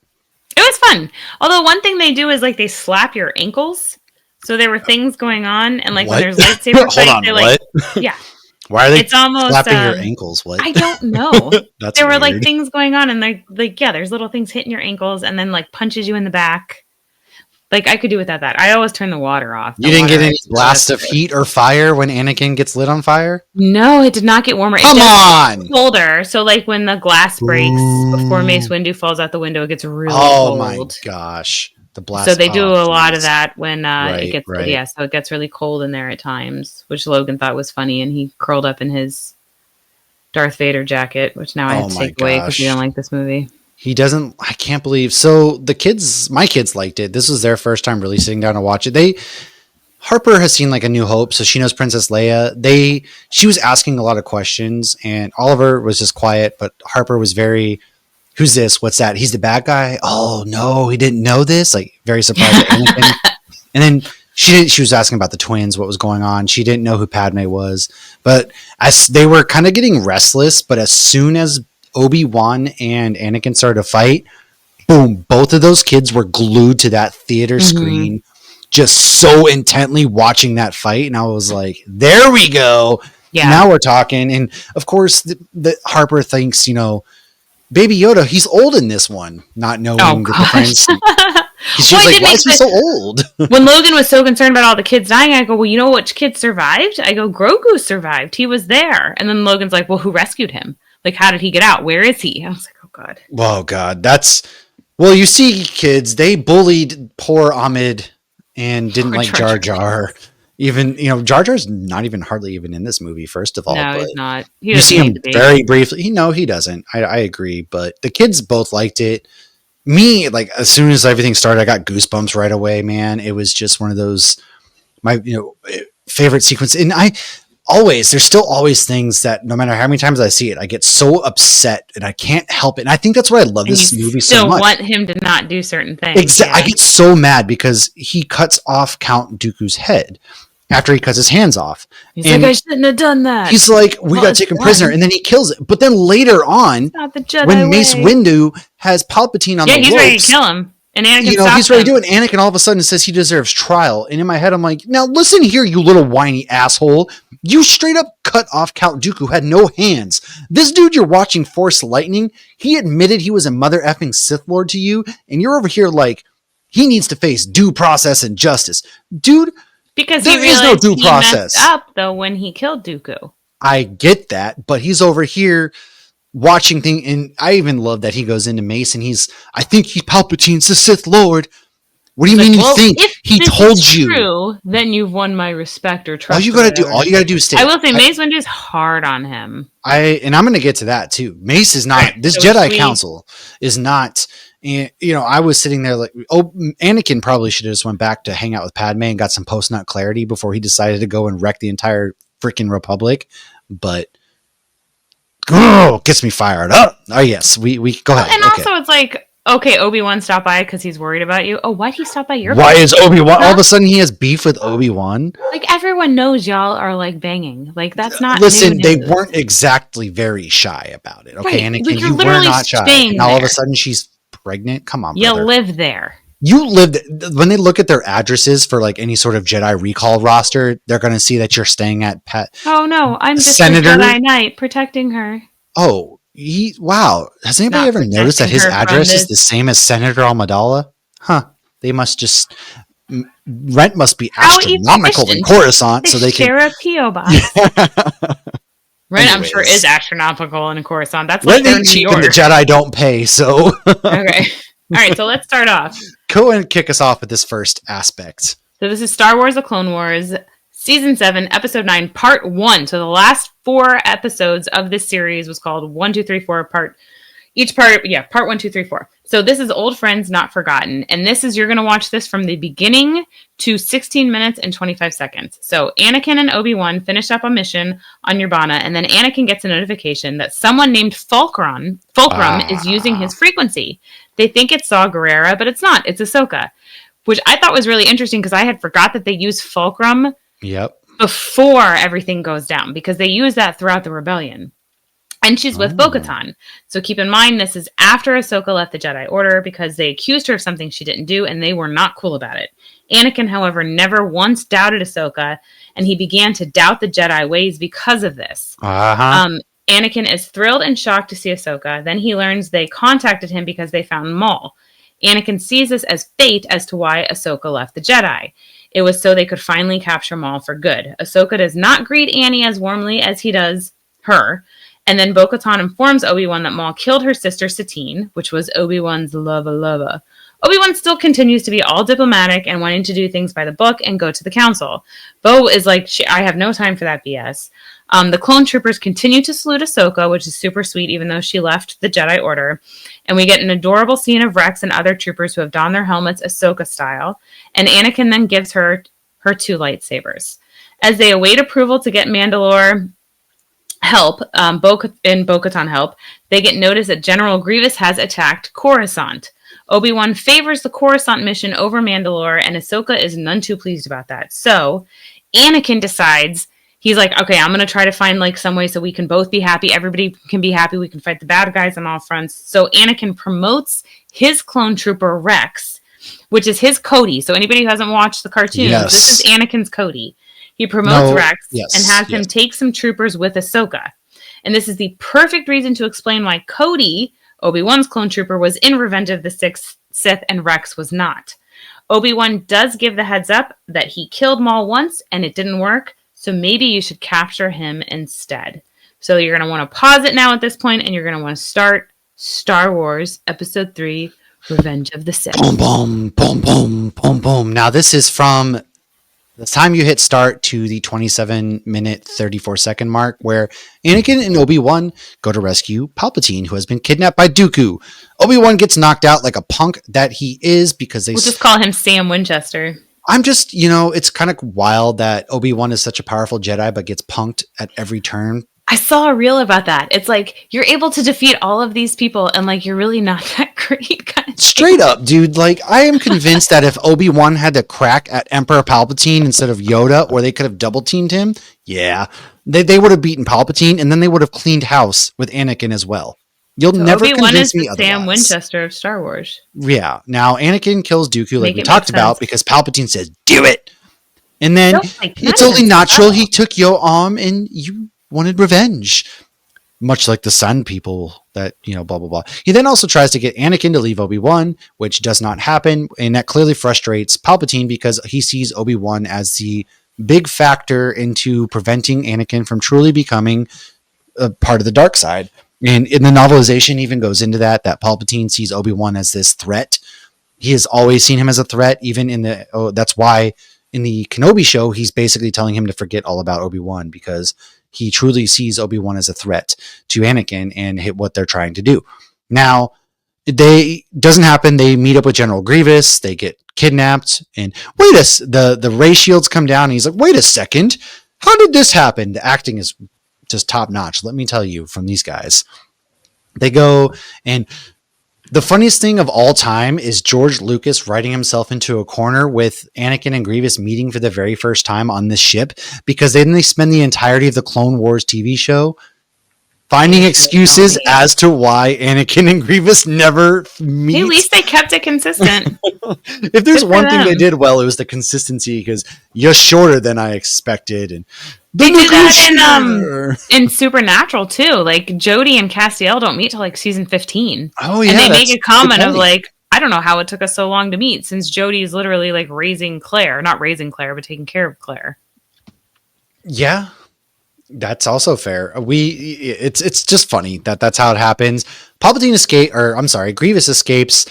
It was fun. Although one thing they do is like they slap your ankles. So there were things going on, and like when there's lightsaber fights, what? Yeah. Why are they almost, slapping your ankles? What? I don't know. There were like things going on, and they're like, yeah, there's little things hitting your ankles, and then like punches you in the back. Like, I could do without that. I always turn the water off. You didn't get any blast of heat or fire when Anakin gets lit on fire? No, it did not get warmer. Come on! Colder. So, like, when the glass breaks before Mace Windu falls out the window, it gets really cold. Oh, my gosh. The blast. So, they do a lot of that when it gets... Right. Yeah, so it gets really cold in there at times, which Logan thought was funny, and he curled up in his Darth Vader jacket, which now I have to take away because we don't like this movie. He doesn't, I can't believe. So my kids liked it. This was their first time really sitting down to watch it. Harper has seen like A New Hope, so she knows Princess Leia. She was asking a lot of questions, and Oliver was just quiet, but Harper was very, who's this? What's that? He's the bad guy? Oh no, he didn't know this? Like very surprised at Anakin. And then she was asking about the twins, what was going on. She didn't know who Padme was, but as they were kind of getting restless, but as soon as Obi-Wan and Anakin started to fight, boom, both of those kids were glued to that theater screen, just so intently watching that fight. And I was like, there we go. Yeah. Now we're talking. And of course, the Harper thinks, Baby Yoda, he's old in this one, not knowing the difference. She's like, why is he so old? When Logan was so concerned about all the kids dying, I go, well, you know which kid survived? I go, Grogu survived. He was there. And then Logan's like, well, who rescued him? Like, how did he get out? Where is he? I was like, oh, God. Oh, God. You see, kids, they bullied poor Ahmed and didn't like Jar Jar. Even, Jar Jar's not even hardly even in this movie, first of all. No, he's not. You see him very briefly. He doesn't. I agree. But the kids both liked it. Me, like, as soon as everything started, I got goosebumps right away, man. It was just one of those, my, favorite sequence. And there's still always things that no matter how many times I see it, I get so upset and I can't help it. And I think that's why I love this movie so much. You want him to not do certain things. Exactly. Yeah. I get so mad because he cuts off Count Dooku's head after he cuts his hands off. He's like, I shouldn't have done that. He's like, we got to take him prisoner. And then he kills it. But then later on, when Mace Windu has Palpatine on the ropes. Yeah, he's ready to kill him. And Anakin he's ready to do it. And Anakin all of a sudden says he deserves trial. And in my head, I'm like, now listen here, you little whiny asshole. You straight up cut off Count Dooku, had no hands. This dude you're watching Force Lightning, he admitted he was a mother effing Sith Lord to you. And you're over here like, he needs to face due process and justice. Dude, because there is no due process. Messed up, though, when he killed Dooku. I get that, but he's over here watching things, and I even love that he goes into Mace and I think he Palpatine's the Sith Lord. What do you mean you think? He told you. True, then you've won my respect or trust. All you gotta do is stay. I will say Mace Windu is hard on him. And I'm gonna get to that too. Mace is not, this Jedi Council is not, I was sitting there like, Anakin probably should have just went back to hang out with Padme and got some post-nut clarity before he decided to go and wreck the entire freaking Republic. But gets me fired up. Oh yes, we go ahead. And also it's like, okay, Obi-Wan stopped by because he's worried about you. Oh, why'd he stop by your Why is Obi-Wan all of a sudden he has beef with Obi-Wan? Like everyone knows y'all are like banging. Like that's not Listen, they weren't exactly very shy about it. Okay, right. Anakin, you were not shy. And all of a sudden she's pregnant. Come on, brother. You live there. You lived when they look at their addresses for like any sort of Jedi recall roster, they're going to see that you're staying at Oh no, I'm just Senator. a Jedi Knight protecting her. Oh, wow. Has anybody ever noticed that his address is the same as Senator Amidala? Huh. They must just rent must be astronomical in Coruscant, so they share can a PO box. Rent, I'm sure, is astronomical in Coruscant. That's like rent cheap, and the Jedi don't pay. So okay. All right, so let's start off. Go and kick us off with this first aspect. So this is Star Wars: The Clone Wars, Season 7, Episode 9, Part 1. So the last 4 episodes of this series was called 1, 2, 3, 4, Part 1, 2, 3, 4. So this is Old Friends Not Forgotten. And this is, you're going to watch this from the beginning to 16 minutes and 25 seconds. So Anakin and Obi-Wan finish up a mission on Urbana, and then Anakin gets a notification that someone named Fulcrum is using his frequency. They think it's Saw Gerrera, but it's not. It's Ahsoka, which I thought was really interesting because I had forgot that they use Fulcrum before everything goes down, because they use that throughout the rebellion. And she's with Bo-Katan. So keep in mind, this is after Ahsoka left the Jedi Order because they accused her of something she didn't do, and they were not cool about it. Anakin, however, never once doubted Ahsoka, and he began to doubt the Jedi ways because of this. Anakin is thrilled and shocked to see Ahsoka. Then he learns they contacted him because they found Maul. Anakin sees this as fate as to why Ahsoka left the Jedi. It was so they could finally capture Maul for good. Ahsoka does not greet Annie as warmly as he does her. And then Bo-Katan informs Obi-Wan that Maul killed her sister Satine, which was Obi-Wan's lover. Obi-Wan still continues to be all diplomatic and wanting to do things by the book and go to the council. Bo is like, I have no time for that BS. The clone troopers continue to salute Ahsoka, which is super sweet, even though she left the Jedi Order. And we get an adorable scene of Rex and other troopers who have donned their helmets Ahsoka style. And Anakin then gives her 2 lightsabers. As they await approval to get Mandalore help, Bo-Katan help, they get notice that General Grievous has attacked Coruscant. Obi-Wan favors the Coruscant mission over Mandalore, and Ahsoka is none too pleased about that. So Anakin decides, he's like, okay, I'm going to try to find like some way so we can both be happy. Everybody can be happy. We can fight the bad guys on all fronts. So Anakin promotes his clone trooper Rex, which is his Cody. So anybody who hasn't watched the cartoon, this is Anakin's Cody. He promotes Rex and has him take some troopers with Ahsoka. And this is the perfect reason to explain why Cody, Obi-Wan's clone trooper, was in Revenge of the Sith and Rex was not. Obi-Wan does give the heads up that he killed Maul once and it didn't work, so maybe you should capture him instead. So you're going to want to pause it now at this point, and you're going to want to start Star Wars Episode 3, Revenge of the Sith. Boom, boom, boom, boom, boom, boom. Now this is from the time you hit start to the 27-minute, 34-second mark, where Anakin and Obi-Wan go to rescue Palpatine, who has been kidnapped by Dooku. Obi-Wan gets knocked out like a punk that he is because we'll just call him Sam Winchester. I'm just, it's kind of wild that Obi-Wan is such a powerful Jedi, but gets punked at every turn. I saw a reel about that. It's like, you're able to defeat all of these people, and like, you're really not that great. Kind of straight up, dude. Like, I am convinced that if Obi-Wan had to crack at Emperor Palpatine instead of Yoda, or they could have double teamed him, they would have beaten Palpatine, and then they would have cleaned house with Anakin as well. You'll never convince me otherwise. Sam Winchester of Star Wars. Yeah. Now, Anakin kills Dooku, like we talked about, because Palpatine says, do it! And then, it's only natural he took Yo-Am, and you wanted revenge. Much like the Sun people that, blah, blah, blah. He then also tries to get Anakin to leave Obi-Wan, which does not happen, and that clearly frustrates Palpatine because he sees Obi-Wan as the big factor into preventing Anakin from truly becoming a part of the dark side. And in the novelization even goes into that Palpatine sees Obi-Wan as this threat. He has always seen him as a threat, even in that's why in the Kenobi show, he's basically telling him to forget all about Obi-Wan because he truly sees Obi-Wan as a threat to Anakin and hit what they're trying to do. Now, doesn't happen. They meet up with General Grievous. They get kidnapped. And the ray shields come down. And he's like, wait a second. How did this happen? The acting is just top notch. Let me tell you from these guys. They go, and the funniest thing of all time is George Lucas writing himself into a corner with Anakin and Grievous meeting for the very first time on this ship, because then they spend the entirety of the Clone Wars TV show finding excuses as to why Anakin and Grievous never meet. Hey, at least they kept it consistent. If there's one thing they did well, it was the consistency, because you're shorter than I expected. And they did that in Supernatural too. Like Jodie and Castiel don't meet till like season 15. Oh yeah, and they make a comment of like, I don't know how it took us so long to meet, since Jodie is literally like raising Claire, not raising Claire, but taking care of Claire. Yeah, that's also fair. It's just funny that's how it happens. Grievous escapes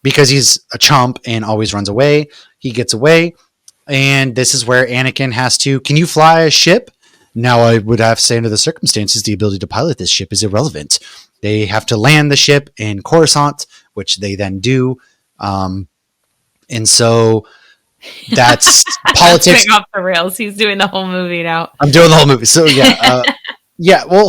because he's a chump and always runs away. He gets away, and this is where Anakin has to. Can you fly a ship? Now, I would have to say, under the circumstances, the ability to pilot this ship is irrelevant. They have to land the ship in Coruscant, which they then do. And so that's politics. Off the rails. He's doing the whole movie now. I'm doing the whole movie. So yeah. Yeah, well,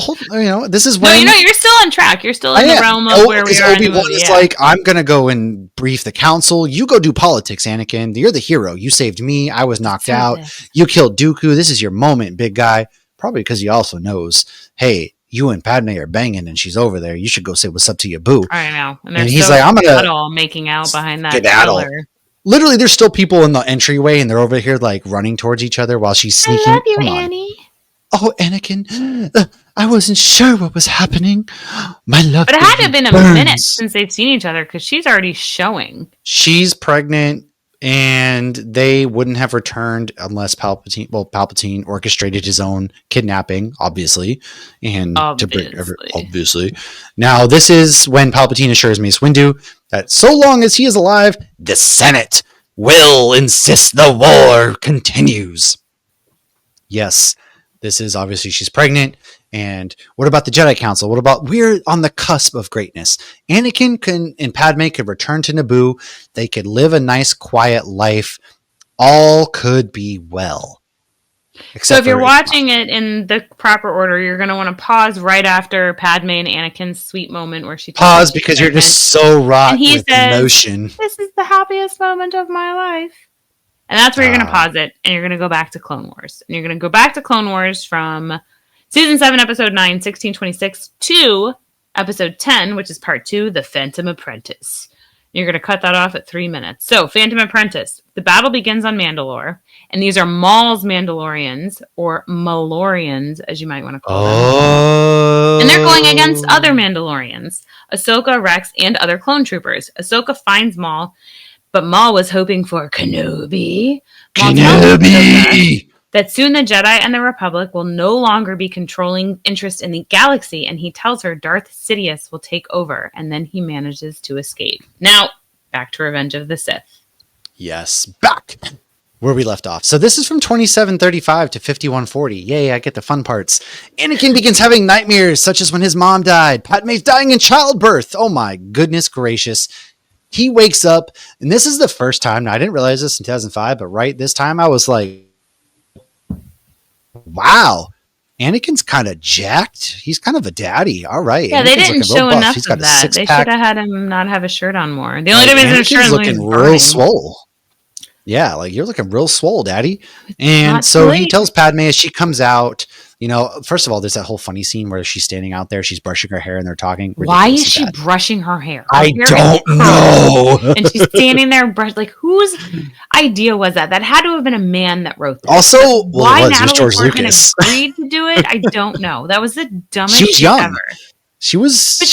this is when... No, you're still on track. You're still in the realm of where we are in the movie. It's like, I'm going to go and brief the council. You go do politics, Anakin. You're the hero. You saved me. I was knocked out. You killed Dooku. This is your moment, big guy. Probably because he also knows, hey, you and Padme are banging and she's over there. You should go say what's up to your boo. I know. And he's like, I'm going to... making out behind that trailer. Literally, there's still people in the entryway and they're over here like running towards each other while she's sneaking. I love you, Annie. Oh, Anakin, I wasn't sure what was happening. My love. But it had to have been a minute since they've seen each other, because she's already showing. She's pregnant, and they wouldn't have returned unless Palpatine orchestrated his own kidnapping, obviously. Obviously. Now, this is when Palpatine assures Mace Windu that so long as he is alive, the Senate will insist the war continues. Yes. This is obviously she's pregnant. And what about the Jedi Council? What about we're on the cusp of greatness? Anakin and Padme could return to Naboo. They could live a nice, quiet life. All could be well. So if you're watching it in the proper order, you're going to want to pause right after Padme and Anakin's sweet moment where she pause because you're just so wrought with emotion. This is the happiest moment of my life. And that's where you're going to pause it, and you're going to go back to Clone Wars. And you're going to go back to Clone Wars from Season 7, Episode 9, 1626, to Episode 10, which is Part 2, The Phantom Apprentice. You're going to cut that off at 3 minutes. So, Phantom Apprentice. The battle begins on Mandalore, and these are Maul's Mandalorians, or Malorians, as you might want to call them. And they're going against other Mandalorians, Ahsoka, Rex, and other clone troopers. Ahsoka finds Maul, but Maul was hoping for Kenobi. That soon the Jedi and the Republic will no longer be controlling interest in the galaxy, and he tells her Darth Sidious will take over, and then he manages to escape. Now, back to Revenge of the Sith. Yes, back where we left off. So this is from 2735 to 5140. Yay, I get the fun parts. Anakin begins having nightmares, such as when his mom died. Padme's dying in childbirth. Oh my goodness gracious. He wakes up, and this is the first time, now I didn't realize this in 2005, but right this time I was like, wow, Anakin's kind of jacked. He's kind of a daddy. All right. Yeah, they didn't show enough of that. They should have had him not have a shirt on more. The only time his shirt is looking real swole. Yeah, like you're looking real swole, daddy. And so he tells Padme as she comes out, you know, first of all, there's that whole funny scene where she's standing out there, she's brushing her hair and they're talking. Why is she brushing her hair? I don't know. And she's standing there, like, whose idea was that? That had to have been a man that wrote this. Also, why Natalie Portman agreed to do it, I don't know. That was the dumbest shit ever. She was. But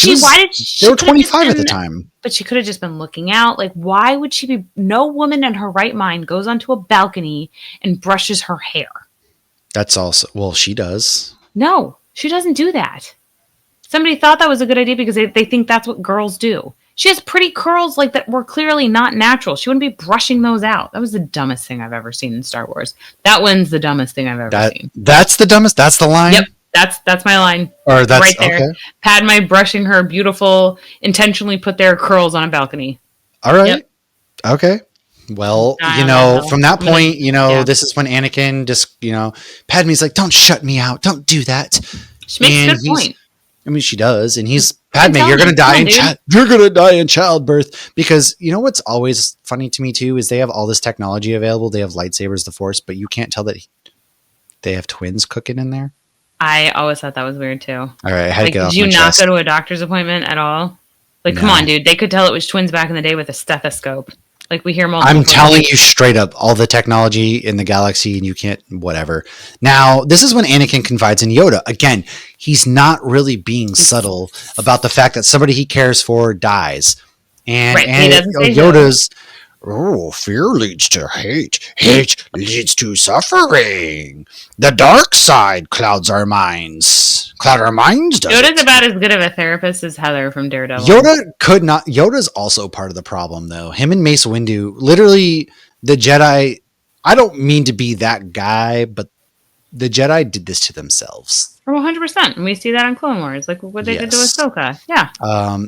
they were 25 at the time. But she could have just been looking out. Like, why would she be? No woman in her right mind goes onto a balcony and brushes her hair. That's also, well, she does. No, she doesn't do that. Somebody thought that was a good idea because they think that's what girls do. She has pretty curls like that were clearly not natural. She wouldn't be brushing those out. That was the dumbest thing I've ever seen in Star Wars. That one's the dumbest thing I've ever seen. That's the dumbest. That's the line. Yep. That's my line. Or that's right there. Okay. Padme brushing her beautiful, intentionally put their curls on a balcony. All right. Yep. Okay. Well, from that point, this is when Anakin just, Padme's like, don't shut me out. Don't do that. She makes a good point. I mean, she does. And he's, Padme, you're going to die in childbirth. Because you know what's always funny to me, too, is they have all this technology available. They have lightsabers, the Force, but you can't tell that they have twins cooking in there. I always thought that was weird too. All right, I had to Like, get off did you my not chest. go to a doctor's appointment at all? Like, No. come on, dude. They could tell it was twins back in the day with a stethoscope. Like, we hear multiple. I'm telling you straight up, all the technology in the galaxy, and you can't, whatever. Now, this is when Anakin confides in Yoda. Again, he's not really being subtle about the fact that somebody he cares for dies. And, Right, he and doesn't say Yoda's, oh, fear leads to hate. Hate leads to suffering. The dark side clouds our minds. Cloud our minds, does Yoda's it? about as good of a therapist as Heather from Daredevil. Yoda could not. Yoda's also part of the problem, though. Him and Mace Windu, literally, the Jedi. I don't mean to be that guy, but the Jedi did this to themselves. 100%. And we see that on Clone Wars, like what they did to Yes. Ahsoka. Yeah.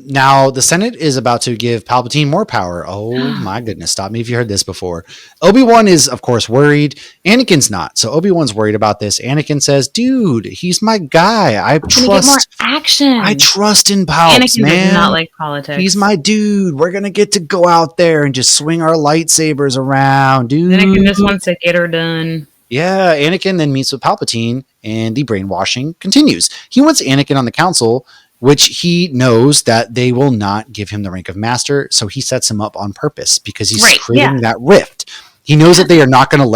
Now, the Senate is about to give Palpatine more power. Oh, my goodness. Stop me if you heard this before. Obi-Wan is, of course, worried. Anakin's not. So Obi-Wan's worried about this. Anakin says, dude, he's my guy. I Gonna get more trust. action. I trust in Palps, Anakin man. does not like politics. He's my dude. We're going to get to go out there and just swing our lightsabers around, dude. Anakin just wants to get her done. Yeah, Anakin then meets with Palpatine, and the brainwashing continues. He wants Anakin on the council, which he knows that they will not give him the rank of master, so he sets him up on purpose because he's creating that rift. He knows that they're not going to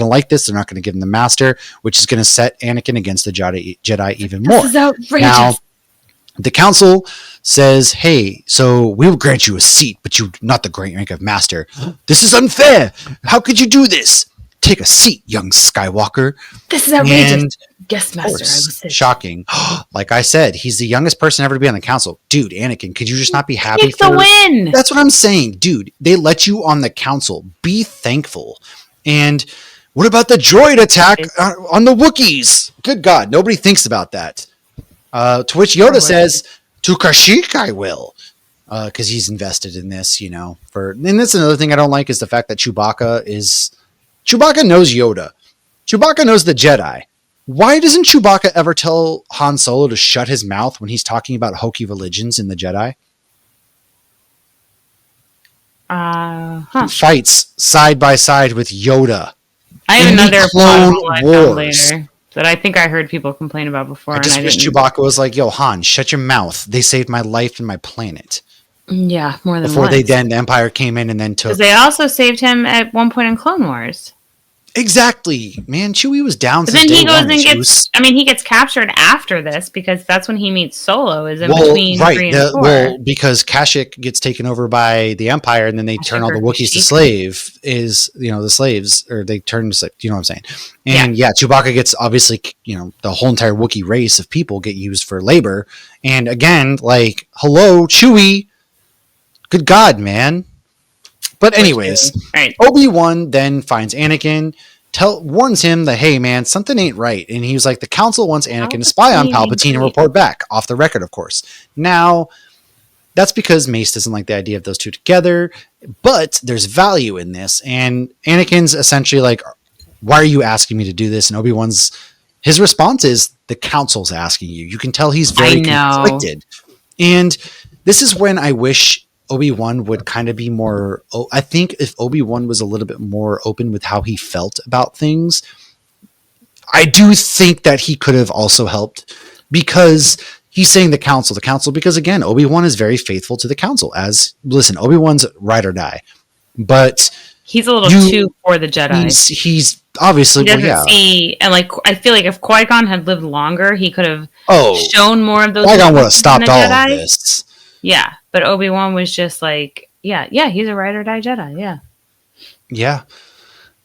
like this. They're not going to give him the master, which is going to set Anakin against the Jedi even more. This is outrageous. Now, the council says, hey, so we will grant you a seat, but you not the great rank of master. This is unfair. How could you do this? Take a seat, young Skywalker. This is outrageous. And Guest master, I would say. Shocking. Like I said, he's the youngest person ever to be on the council. Dude, Anakin, could you just not be happy Take the win? That's what I'm saying. Dude, they let you on the council. Be thankful. And what about the droid attack on the Wookiees? Good God, nobody thinks about that. To which Yoda says, to Kashyyyk I will. Because he's invested in this, you know. And that's another thing I don't like is the fact that Chewbacca knows Yoda. Chewbacca knows the Jedi. Why doesn't Chewbacca ever tell Han Solo to shut his mouth when he's talking about hokey religions in the Jedi? He fights side by side with Yoda. I have another Clone plot Wars later that I think I heard people complain about before. I just wish Chewbacca was like, yo, Han, shut your mouth. They saved my life and my planet. Yeah, more than Before once. the Empire came in and then took. Because they also saved him at one point in Clone Wars. Exactly, man. Chewie was down. But since then he day goes one. and gets. I mean, he gets captured after this because that's when he meets Solo. Is in between 3 and 4. Well, because Kashyyyk gets taken over by the Empire, and then they turn all the Wookiees to slave. The slaves, or they turn to, you know what I'm saying? And yeah, Chewbacca gets obviously, the whole entire Wookiee race of people get used for labor. And again, like, hello, Chewie. Good God, man. But anyways, right. Obi-Wan then finds Anakin, warns him that, hey, man, something ain't right. And he was like, the council wants Anakin to spy on Palpatine and report back, off the record, of course. Now, that's because Mace doesn't like the idea of those two together, but there's value in this. And Anakin's essentially like, why are you asking me to do this? And his response is, the council's asking you. You can tell he's very conflicted. And this is when I wish Obi-Wan would kind of be more. I think if Obi-Wan was a little bit more open with how he felt about things, I do think that he could have also helped, because he's saying the council, because again, Obi-Wan is very faithful to the council. Obi-Wan's ride or die, but he's a little too for the Jedi. He's obviously, see, and like, I feel like if Qui-Gon had lived longer, he could have shown more of those. Qui-Gon would have stopped all of this. Yeah, but Obi-Wan was just like, yeah, he's a ride or die Jedi, yeah. Yeah.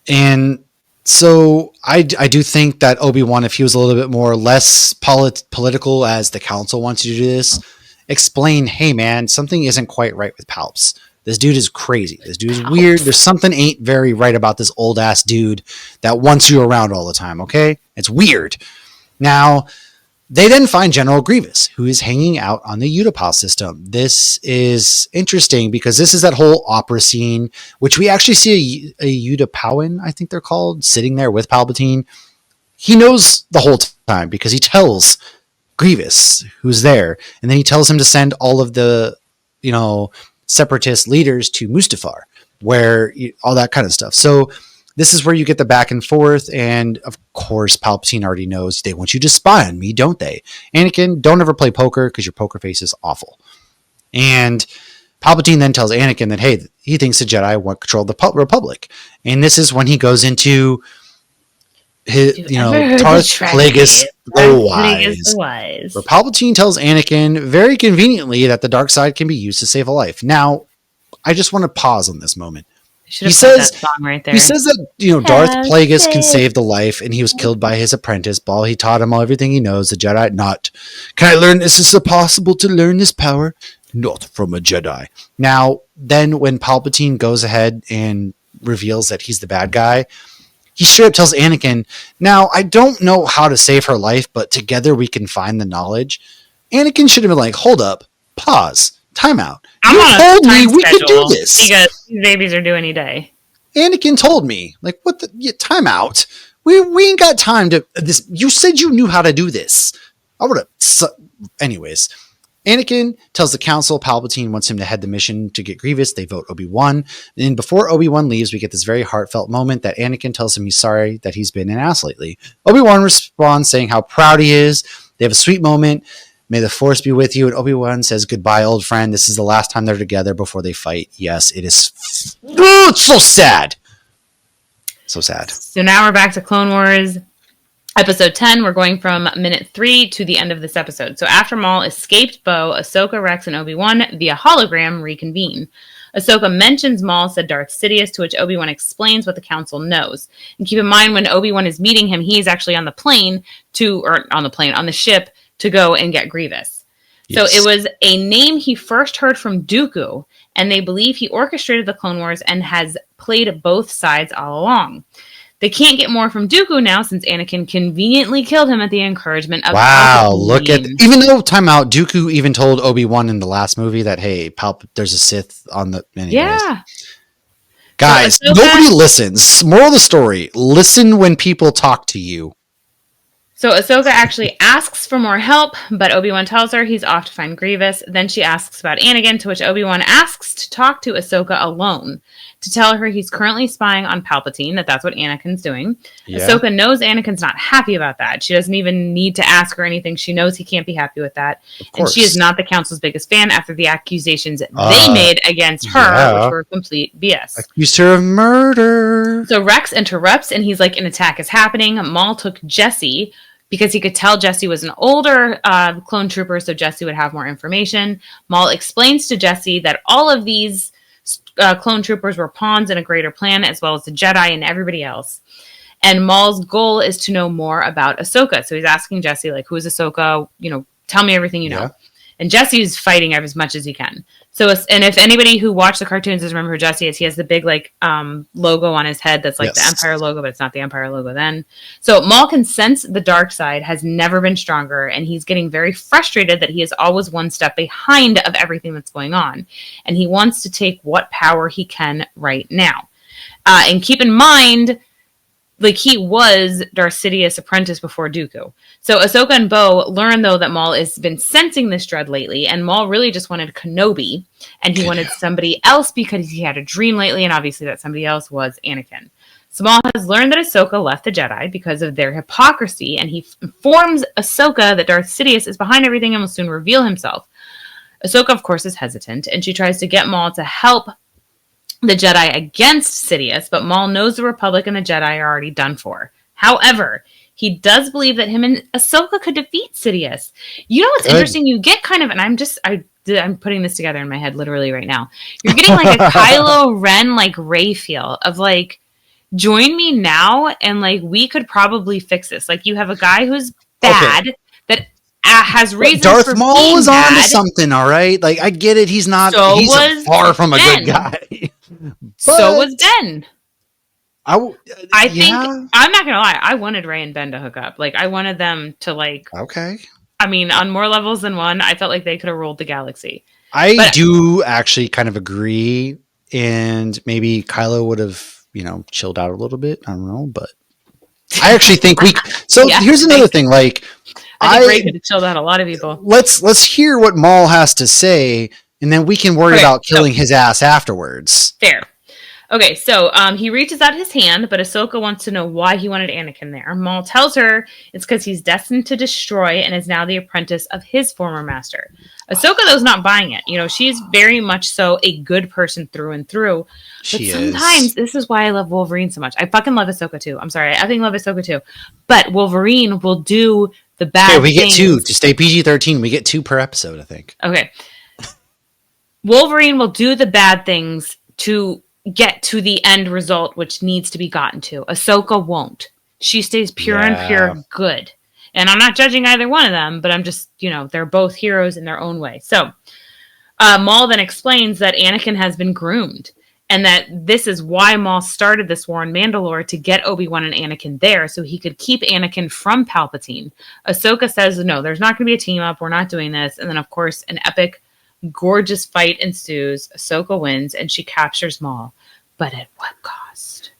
And so I do think that Obi-Wan, if he was a little bit more less political as the council wants you to do this, explain, hey, man, something isn't quite right with Palps. This dude is crazy. This dude is weird. There's something ain't very right about this old-ass dude that wants you around all the time, okay? It's weird. Now, they then find General Grievous, who is hanging out on the Utapau system. This is interesting because this is that whole opera scene, which we actually see a Utapauan, I think they're called, sitting there with Palpatine. He knows the whole time because he tells Grievous, who's there, and then he tells him to send all of the, separatist leaders to Mustafar, where all that kind of stuff. So this is where you get the back and forth. And of course, Palpatine already knows they want you to spy on me, don't they? Anakin, don't ever play poker because your poker face is awful. And Palpatine then tells Anakin that, hey, he thinks the Jedi want control of the Republic. And this is when he goes into his, Darth Plagueis the Wise. Where Palpatine tells Anakin very conveniently that the dark side can be used to save a life. Now, I just want to pause on this moment. He says that Darth Plagueis can save the life, and he was killed by his apprentice. He taught him everything he knows. The Jedi not. Can I learn this? Is it possible to learn this power? Not from a Jedi. Now, then when Palpatine goes ahead and reveals that he's the bad guy, he straight up tells Anakin, now, I don't know how to save her life, but together we can find the knowledge. Anakin should have been like, hold up, pause, time out. You told me we could do this. Because these babies are due any day. Anakin told me, like, what the, time out. We ain't got time to this. You said you knew how to do this. I would have, anyways. Anakin tells the council Palpatine wants him to head the mission to get Grievous. They vote Obi-Wan. And before Obi-Wan leaves, we get this very heartfelt moment that Anakin tells him he's sorry that he's been an ass lately. Obi-Wan responds saying how proud he is. They have a sweet moment. May the Force be with you. And Obi-Wan says, goodbye, old friend. This is the last time they're together before they fight. Yes, it is. It's so sad. So sad. So now we're back to Clone Wars. Episode 10, we're going from minute 3 to the end of this episode. So after Maul escaped Bo, Ahsoka, Rex, and Obi-Wan via hologram reconvene. Ahsoka mentions Maul said Darth Sidious, to which Obi-Wan explains what the Council knows. And keep in mind, when Obi-Wan is meeting him, he is actually on the ship to go and get Grievous. Yes. So it was a name he first heard from Dooku, and they believe he orchestrated the Clone Wars and has played both sides all along. They can't get more from Dooku now since Anakin conveniently killed him at the encouragement of Palpatine. Look at... Even though, timeout, Dooku even told Obi-Wan in the last movie that, hey, there's a Sith on the... Anyways. Yeah. Guys, nobody listens. Moral of the story, listen when people talk to you. So Ahsoka actually asks for more help, but Obi-Wan tells her he's off to find Grievous. Then she asks about Anakin, to which Obi-Wan asks to talk to Ahsoka alone, to tell her he's currently spying on Palpatine, that's what Anakin's doing. Yeah. Ahsoka knows Anakin's not happy about that. She doesn't even need to ask her anything. She knows he can't be happy with that. And she is not the Council's biggest fan after the accusations they made against her, which were complete BS. Accused her of murder. So Rex interrupts, and he's like, an attack is happening. Maul took Jesse, because he could tell Jesse was an older clone trooper, so Jesse would have more information. Maul explains to Jesse that all of these clone troopers were pawns in a greater plan, as well as the Jedi and everybody else. And Maul's goal is to know more about Ahsoka. So he's asking Jesse, like, who is Ahsoka? Tell me everything you know. Yeah. And Jesse's fighting as much as he can. So, and if anybody who watched the cartoons doesn't remember who Jesse is, he has the big, logo on his head that's like the Empire logo, but it's not the Empire logo then. So Maul can sense the dark side has never been stronger, and he's getting very frustrated that he is always one step behind of everything that's going on. And he wants to take what power he can right now. And keep in mind, he was Darth Sidious' apprentice before Dooku. So Ahsoka and Bo learn, though, that Maul has been sensing this dread lately, and Maul really just wanted Kenobi, and he wanted somebody else because he had a dream lately, and obviously that somebody else was Anakin. So Maul has learned that Ahsoka left the Jedi because of their hypocrisy, and he informs Ahsoka that Darth Sidious is behind everything and will soon reveal himself. Ahsoka, of course, is hesitant, and she tries to get Maul to help the Jedi against Sidious, but Maul knows the Republic and the Jedi are already done for. However, he does believe that him and Ahsoka could defeat Sidious. You know what's interesting? You get kind of, and I'm putting this together in my head literally right now. You're getting like a Kylo Ren, Rey feel of join me now, and we could probably fix this. You have a guy who's bad that has reasons Darth for Maul being is on to bad. something, all right? I get it. He's not. He's far from a good guy. So was Ben. I think, yeah. I'm not gonna lie, I wanted Rey and Ben to hook up. I wanted them to okay. I mean, on more levels than one, I felt like they could have ruled the galaxy. I do actually kind of agree, and maybe Kylo would have, chilled out a little bit. I don't know, but I actually think so here's another thing. I think Rey could have chilled out a lot of people. Let's hear what Maul has to say, and then we can worry about killing his ass afterwards. Fair. Okay, so he reaches out his hand, but Ahsoka wants to know why he wanted Anakin there. Maul tells her it's because he's destined to destroy and is now the apprentice of his former master. Ahsoka, though, is not buying it. You know, she's very much so a good person through and through. But sometimes, this is why I love Wolverine so much. I fucking love Ahsoka, too. I'm sorry. I fucking love Ahsoka, too. But Wolverine will do the bad we things. Get 2. To stay PG-13, we get 2 per episode, I think. Okay. Wolverine will do the bad things to get to the end result, which needs to be gotten to. Ahsoka won't. She stays pure and pure good. And I'm not judging either one of them, but I'm just, they're both heroes in their own way. So Maul then explains that Anakin has been groomed and that this is why Maul started this war in Mandalore, to get Obi-Wan and Anakin there so he could keep Anakin from Palpatine. Ahsoka says, no, there's not going to be a team up. We're not doing this. And then, of course, an epic, gorgeous fight ensues. Ahsoka wins and she captures Maul, but at what cost?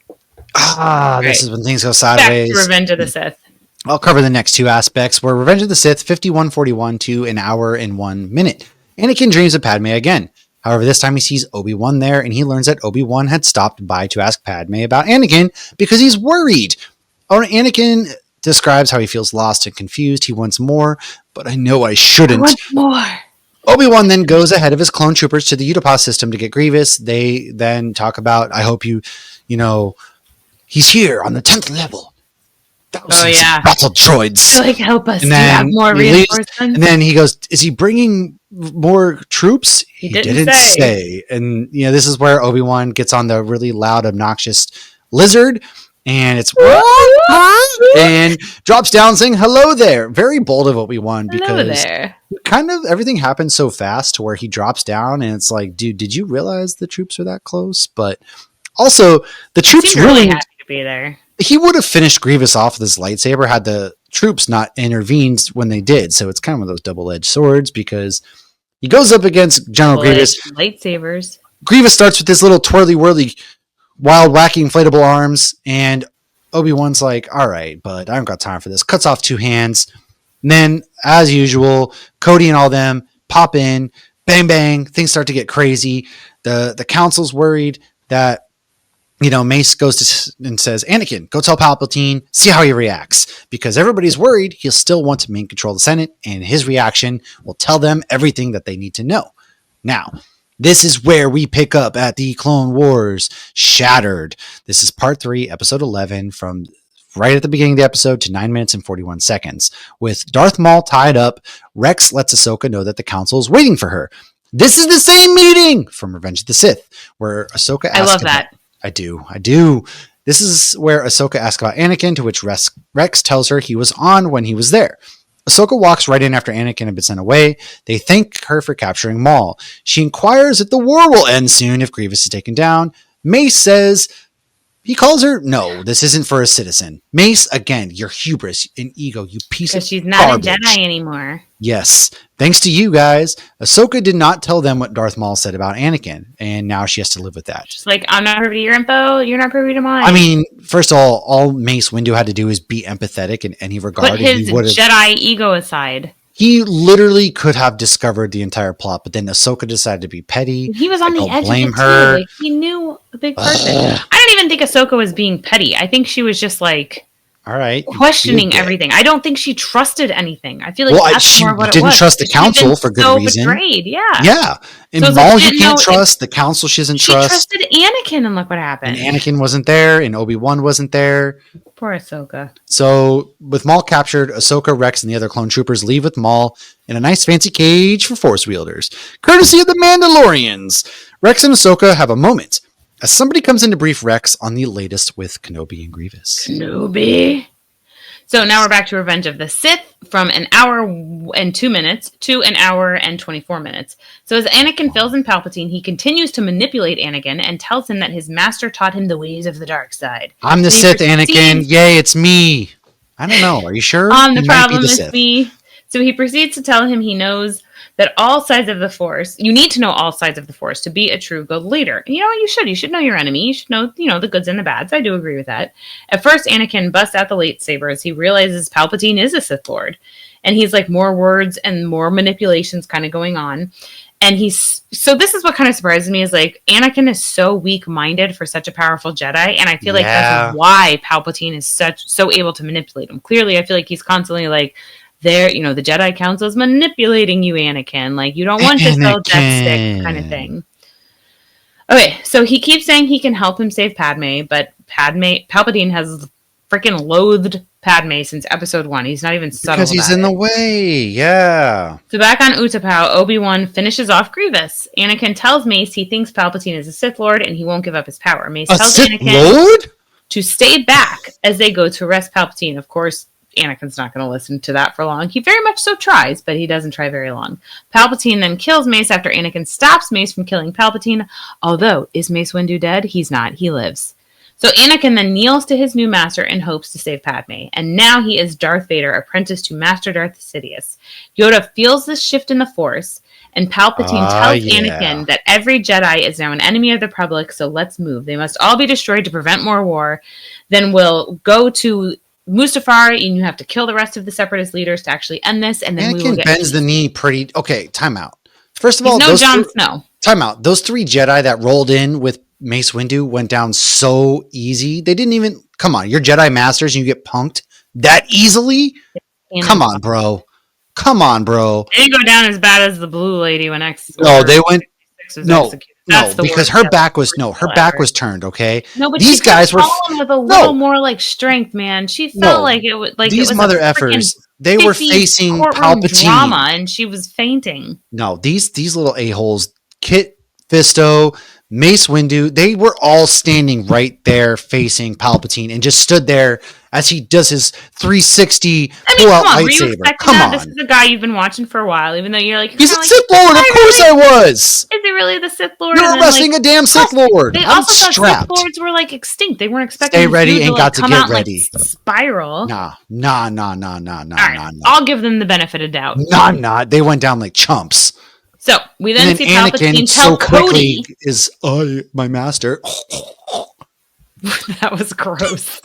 This is when things go sideways. Back to Revenge of the Sith. I'll cover the next 2 aspects. Where Revenge of the Sith 51:41 to an hour and 1 minute. Anakin dreams of Padme again. However, this time he sees Obi-Wan there, and he learns that Obi-Wan had stopped by to ask Padme about Anakin because he's worried. Anakin describes how he feels lost and confused. He wants more, but I know I shouldn't. I want more. Obi-Wan then goes ahead of his clone troopers to the Utapau system to get Grievous. They then talk about, I hope he's here on the 10th level. Thousands of battle droids. Help us. And then have more reinforcements. And then he goes, is he bringing more troops? He didn't say. And, this is where Obi-Wan gets on the really loud, obnoxious lizard. And it's and drops down saying hello there. Very bold of Obi-Wan because kind of everything happens so fast to where he drops down and it's like, dude, did you realize the troops are that close? But also the troops really happy to be there. He would have finished Grievous off with his lightsaber had the troops not intervened when they did. So it's kind of one of those double-edged swords because he goes up against General Grievous. Lightsabers. Grievous starts with this little twirly-whirly wild, wacky, inflatable arms, and Obi-Wan's like, all right, but I don't got time for this. Cuts off 2 hands. And then, as usual, Cody and all them pop in, bang, bang, things start to get crazy. The council's worried that, Mace goes and says, Anakin, go tell Palpatine, see how he reacts. Because everybody's worried he'll still want to maintain control of the Senate, and his reaction will tell them everything that they need to know. Now, this is where we pick up at the Clone Wars Shattered. This is part 3, episode 11, from right at the beginning of the episode to 9 minutes and 41 seconds. With Darth Maul tied up, Rex lets Ahsoka know that the council is waiting for her. This is the same meeting from Revenge of the Sith, where Ahsoka asks... I love that. I do. This is where Ahsoka asks about Anakin, to which Rex tells her he was on when he was there. Ahsoka walks right in after Anakin had been sent away. They thank her for capturing Maul. She inquires if the war will end soon if Grievous is taken down. Mace says... He calls her, no, this isn't for a citizen. Mace, again, your hubris and ego, you piece of garbage. Because she's not a Jedi anymore. Yes. Thanks to you guys, Ahsoka did not tell them what Darth Maul said about Anakin, and now she has to live with that. She's like, I'm not privy to your info, you're not privy to mine. I mean, first of all Mace Windu had to do is be empathetic in any regard. Put his Jedi ego aside. He literally could have discovered the entire plot, but then Ahsoka decided to be petty. He was on the edge of it too. Like, he knew a big person. I don't even think Ahsoka was being petty. I think she was just like, all right, questioning everything. I don't think she trusted anything. I feel like that's more what it was. She didn't trust the council for good reason. Betrayed, yeah. Yeah. And so Maul you can't trust. The council she doesn't trust. She trusted Anakin, and look what happened. And Anakin wasn't there, and Obi-Wan wasn't there. Poor Ahsoka. So, with Maul captured, Ahsoka, Rex, and the other clone troopers leave with Maul in a nice fancy cage for Force wielders, courtesy of the Mandalorians. Rex and Ahsoka have a moment as somebody comes in to brief Rex on the latest with Kenobi and Grievous. Kenobi. So now we're back to Revenge of the Sith, from an hour and 2 minutes to an hour and 24 minutes. So as Anakin fills in Palpatine, he continues to manipulate Anakin and tells him that his master taught him the ways of the dark side. I'm the Sith, Anakin. Yay, it's me. I don't know. Are you sure? The problem is me. So he proceeds to tell him he knows that all sides of the Force, you need to know all sides of the Force to be a true good leader. You know, you should know your enemy. You should know, the goods and the bads. I do agree with that. At first, Anakin busts out the lightsaber as he realizes Palpatine is a Sith Lord. And he's like, more words and more manipulations kind of going on. And so this is what kind of surprises me is like Anakin is so weak-minded for such a powerful Jedi, and I feel like that's why Palpatine is so able to manipulate him. Clearly, I feel like he's constantly like, the Jedi Council is manipulating you, Anakin. Like, you don't want this old death stick kind of thing. Okay, so he keeps saying he can help him save Padme, but Palpatine has freaking loathed Padme since episode 1. He's not even subtle because he's in the way. Yeah. So back on Utapau, Obi-Wan finishes off Grievous. Anakin tells Mace he thinks Palpatine is a Sith Lord and he won't give up his power. Mace tells Sith Anakin Lord? to stay back as they go to arrest Palpatine. Of course, Anakin's not going to listen to that for long. He very much so tries, but he doesn't try very long. Palpatine then kills Mace after Anakin stops Mace from killing Palpatine. Although, is Mace Windu dead? He's not. He lives. So Anakin then kneels to his new master in hopes to save Padme. And now he is Darth Vader, apprentice to Master Darth Sidious. Yoda feels this shift in the Force, and Palpatine tells Anakin that every Jedi is now an enemy of the Republic, so let's move. They must all be destroyed to prevent more war. Then we'll go to Mustafar, and you have to kill the rest of the Separatist leaders to actually end this. And then Anakin bends the knee pretty... Okay, time out. First of all... no Jon Snow. Time out. Those 3 Jedi that rolled in with Mace Windu went down so easy. They didn't even... Come on, you're Jedi Masters and you get punked that easily? Come on, bro. Come on, bro. They didn't go down as bad as the blue lady when X... No, they went... No, because her back was... back was turned, okay? No, but these guys were... with a little more like strength, man. She felt like it was... Like these it was mother effers, they were facing Palpatine. Drama, and she was fainting. No, these little a-holes, Kit Fisto... Mace Windu, they were all standing right there facing Palpatine and just stood there as he does his 360 pull-out lightsaber. Come on. This is a guy you've been watching for a while, even though you're like... He's a Sith Lord, of course I was! Is he really the Sith Lord? You're arresting a damn Sith Lord! They I'm also strapped. thought Sith Lords were like extinct. They weren't expecting Stay ready and got to to get ready. Like, spiral. Nah. I'll give them the benefit of doubt. Nah. They went down like chumps. So we then see Anakin Palpatine tell Cody is my master. That was gross.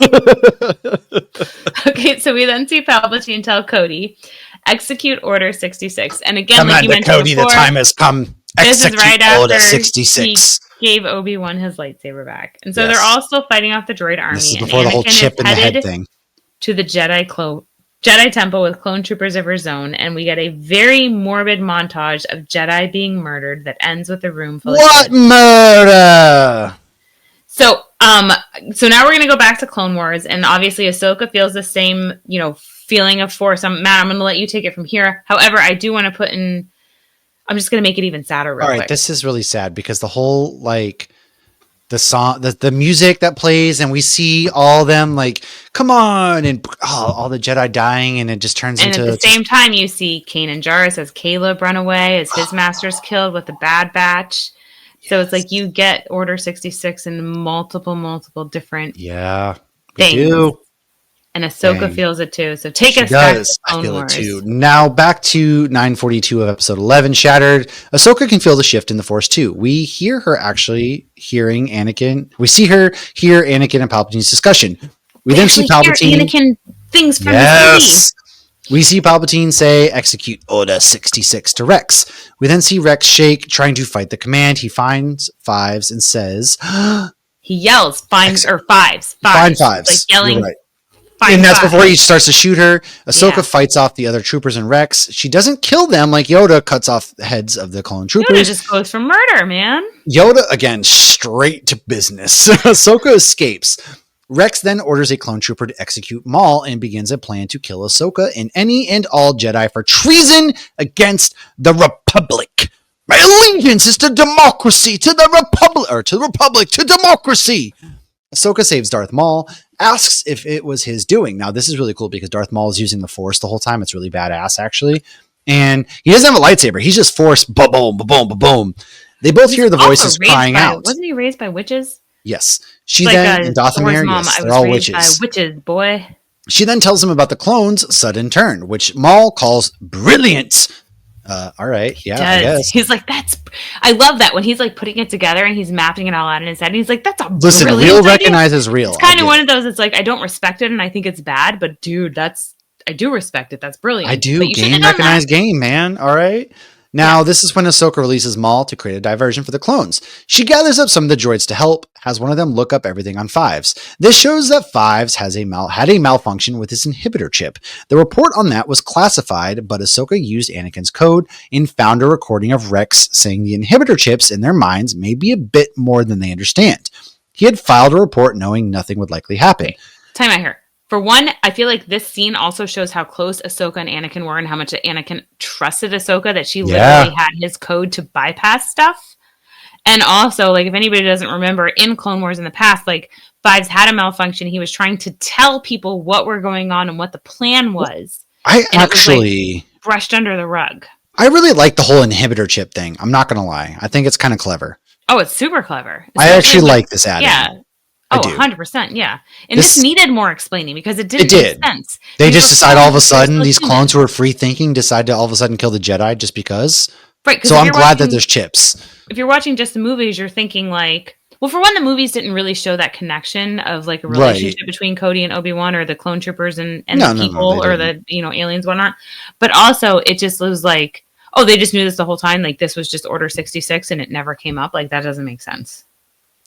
Okay, so we then see Palpatine tell Cody, execute Order 66. And again, Commander like you mentioned Cody, before, the time has come. This is right Order after 66. He gave Obi-Wan his lightsaber back. And so Yes. they're all still fighting off the droid army. This is and before the whole Anakin chip is in the head headed thing. to the Jedi Temple with clone troopers of her zone, and we get a very morbid montage of Jedi being murdered that ends with a room full What of murder? So now we're gonna go back to Clone Wars, and obviously Ahsoka feels the same, feeling of Force. Matt, I'm gonna let you take it from here. However, I do want to put in. I'm just gonna make it even sadder. Real quick. This is really sad because the whole the song, the music that plays, and we see all them come on, and all the Jedi dying, and it just turns into. And at the same time, you see Kanan Jarrus as Caleb run away, as his master's killed with the Bad Batch. So it's like you get Order 66 in multiple different things. Do. And Ahsoka feels it too. So take us back to Clone Wars. It too. Now back to 942 of episode 11, Shattered. Ahsoka can feel the shift in the Force too. We hear her actually hearing Anakin. We see her hear Anakin and Palpatine's discussion. We then see Palpatine. Anakin things from the movie. We see Palpatine say, execute Order 66 to Rex. We then see Rex shake, trying to fight the command. He finds fives and says... he yells, fives. Find fives. Like yelling. You're right. And that's before he starts to shoot her. Ahsoka fights off the other troopers and Rex. She doesn't kill them like Yoda cuts off the heads of the clone troopers. Yoda just goes for murder, man. Yoda, again, straight to business. Ahsoka escapes. Rex then orders a clone trooper to execute Maul and begins a plan to kill Ahsoka and any and all Jedi for treason against the Republic. My allegiance is to democracy, to the Republic, or to the Republic, to democracy. Ahsoka saves Darth Maul, asks if it was his doing. Now, this is really cool because Darth Maul is using the Force the whole time. It's really badass, actually. And he doesn't have a lightsaber. He's just Force, ba-boom, ba-boom, ba-boom. They both hear the voices crying out. Wasn't he raised by witches? Yes. She then, and Dathomir, yes, they're all witches. By witches, boy. She then tells him about the clone's sudden turn, which Maul calls brilliant. All right, yeah, I guess. He's like, I love that when he's like putting it together and he's mapping it all out in his head. And he's like, that's a listen, real recognizes real. It's kind of one of those. It's like I don't respect it and I think it's bad, but dude, I do respect it. That's brilliant. I do. Game recognize game, man. All right. Now, this is when Ahsoka releases Maul to create a diversion for the clones. She gathers up some of the droids to help, has one of them look up everything on Fives. This shows that Fives had a malfunction with his inhibitor chip. The report on that was classified, but Ahsoka used Anakin's code and found a recording of Rex saying the inhibitor chips in their minds may be a bit more than they understand. He had filed a report knowing nothing would likely happen. Time out here. For one, I feel like this scene also shows how close Ahsoka and Anakin were and how much Anakin trusted Ahsoka, that she literally had his code to bypass stuff. And also, like, if anybody doesn't remember, in Clone Wars in the past, like, Fives had a malfunction. He was trying to tell people what were going on and what the plan was. It was, like, brushed under the rug. I really like the whole inhibitor chip thing. I'm not going to lie. I think it's kind of clever. Oh, it's super clever. I actually like this add-in. Yeah. Oh, 100%, yeah. And this needed more explaining because it didn't make sense. They just decide all of a sudden, these clones who are free thinking decide to all of a sudden kill the Jedi just because. Right. So I'm glad that there's chips. If you're watching just the movies, you're thinking like, well, for one, the movies didn't really show that connection of like a relationship between Cody and Obi-Wan or the clone troopers and the people or the, aliens, whatnot. But also it just was like, oh, they just knew this the whole time. Like this was just Order 66 and it never came up. Like that doesn't make sense.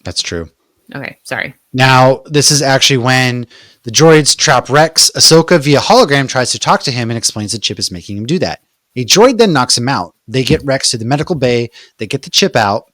That's true. Okay, sorry. Now, this is actually when the droids trap Rex. Ahsoka via hologram tries to talk to him and explains the chip is making him do that. A droid then knocks him out. They get Rex to the medical bay. They get the chip out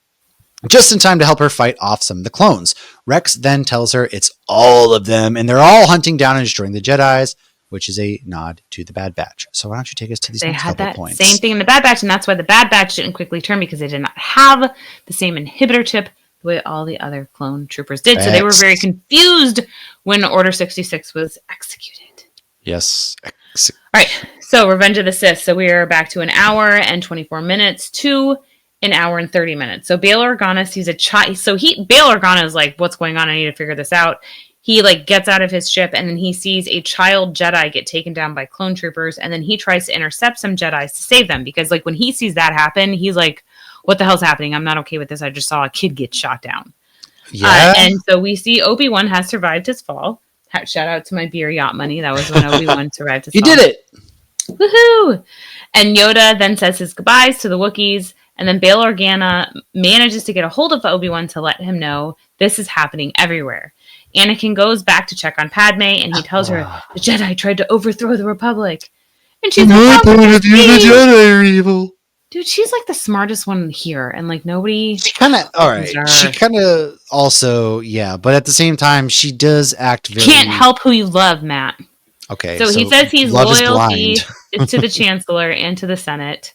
just in time to help her fight off some of the clones. Rex then tells her it's all of them, and they're all hunting down and destroying the Jedis, which is a nod to the Bad Batch. So why don't you take us to these next couple points? Same thing in the Bad Batch, and that's why the Bad Batch didn't quickly turn, because they did not have the same inhibitor chip the way all the other clone troopers did. So they were very confused when Order 66 was executed. Yes. All right. So Revenge of the Sith. So we are back to an hour and 24 minutes to an hour and 30 minutes. So Bail Organa sees a child. So Bail Organa is like, what's going on? I need to figure this out. He like gets out of his ship and then he sees a child Jedi get taken down by clone troopers. And then he tries to intercept some Jedis to save them, because like when he sees that happen, he's like, what the hell's happening? I'm not okay with this. I just saw a kid get shot down. Yeah. And so we see Obi-Wan has survived his fall. Shout out to my beer yacht money. That was when Obi-Wan survived his fall. He did it. Woohoo! And Yoda then says his goodbyes to the Wookiees. And then Bail Organa manages to get a hold of Obi-Wan to let him know this is happening everywhere. Anakin goes back to check on Padme, and he tells her the Jedi tried to overthrow the Republic. And she's like, the Jedi are evil. Dude, she's like the smartest one here, and like nobody. She kind of She kind of also, yeah, but at the same time, she does act very. Can't help who you love, Matt. Okay, so he says he's loyalty to the Chancellor and to the Senate.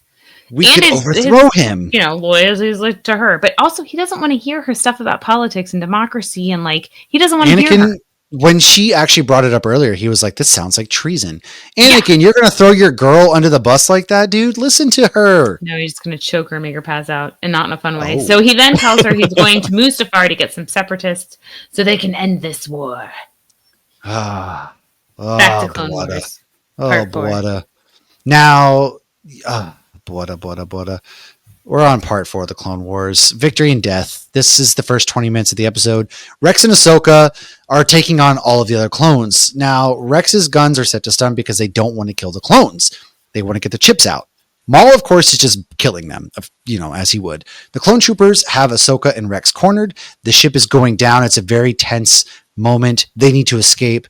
We could overthrow him. Loyalty to her, but also he doesn't want to hear her stuff about politics and democracy, and like he doesn't want to hear her. When she actually brought it up earlier, he was like, this sounds like treason. Anakin, you're going to throw your girl under the bus like that, dude? Listen to her. No, he's just going to choke her and make her pass out, and not in a fun way. So he then tells her he's going to Mustafar to get some separatists so they can end this war. Back to Clone Wars. Buada. Now, Buada. We're on part 4 of the Clone Wars. Victory and death. This is the first 20 minutes of the episode. Rex and Ahsoka are taking on all of the other clones. Now, Rex's guns are set to stun because they don't want to kill the clones. They want to get the chips out. Maul, of course, is just killing them, as he would. The clone troopers have Ahsoka and Rex cornered. The ship is going down. It's a very tense moment. They need to escape.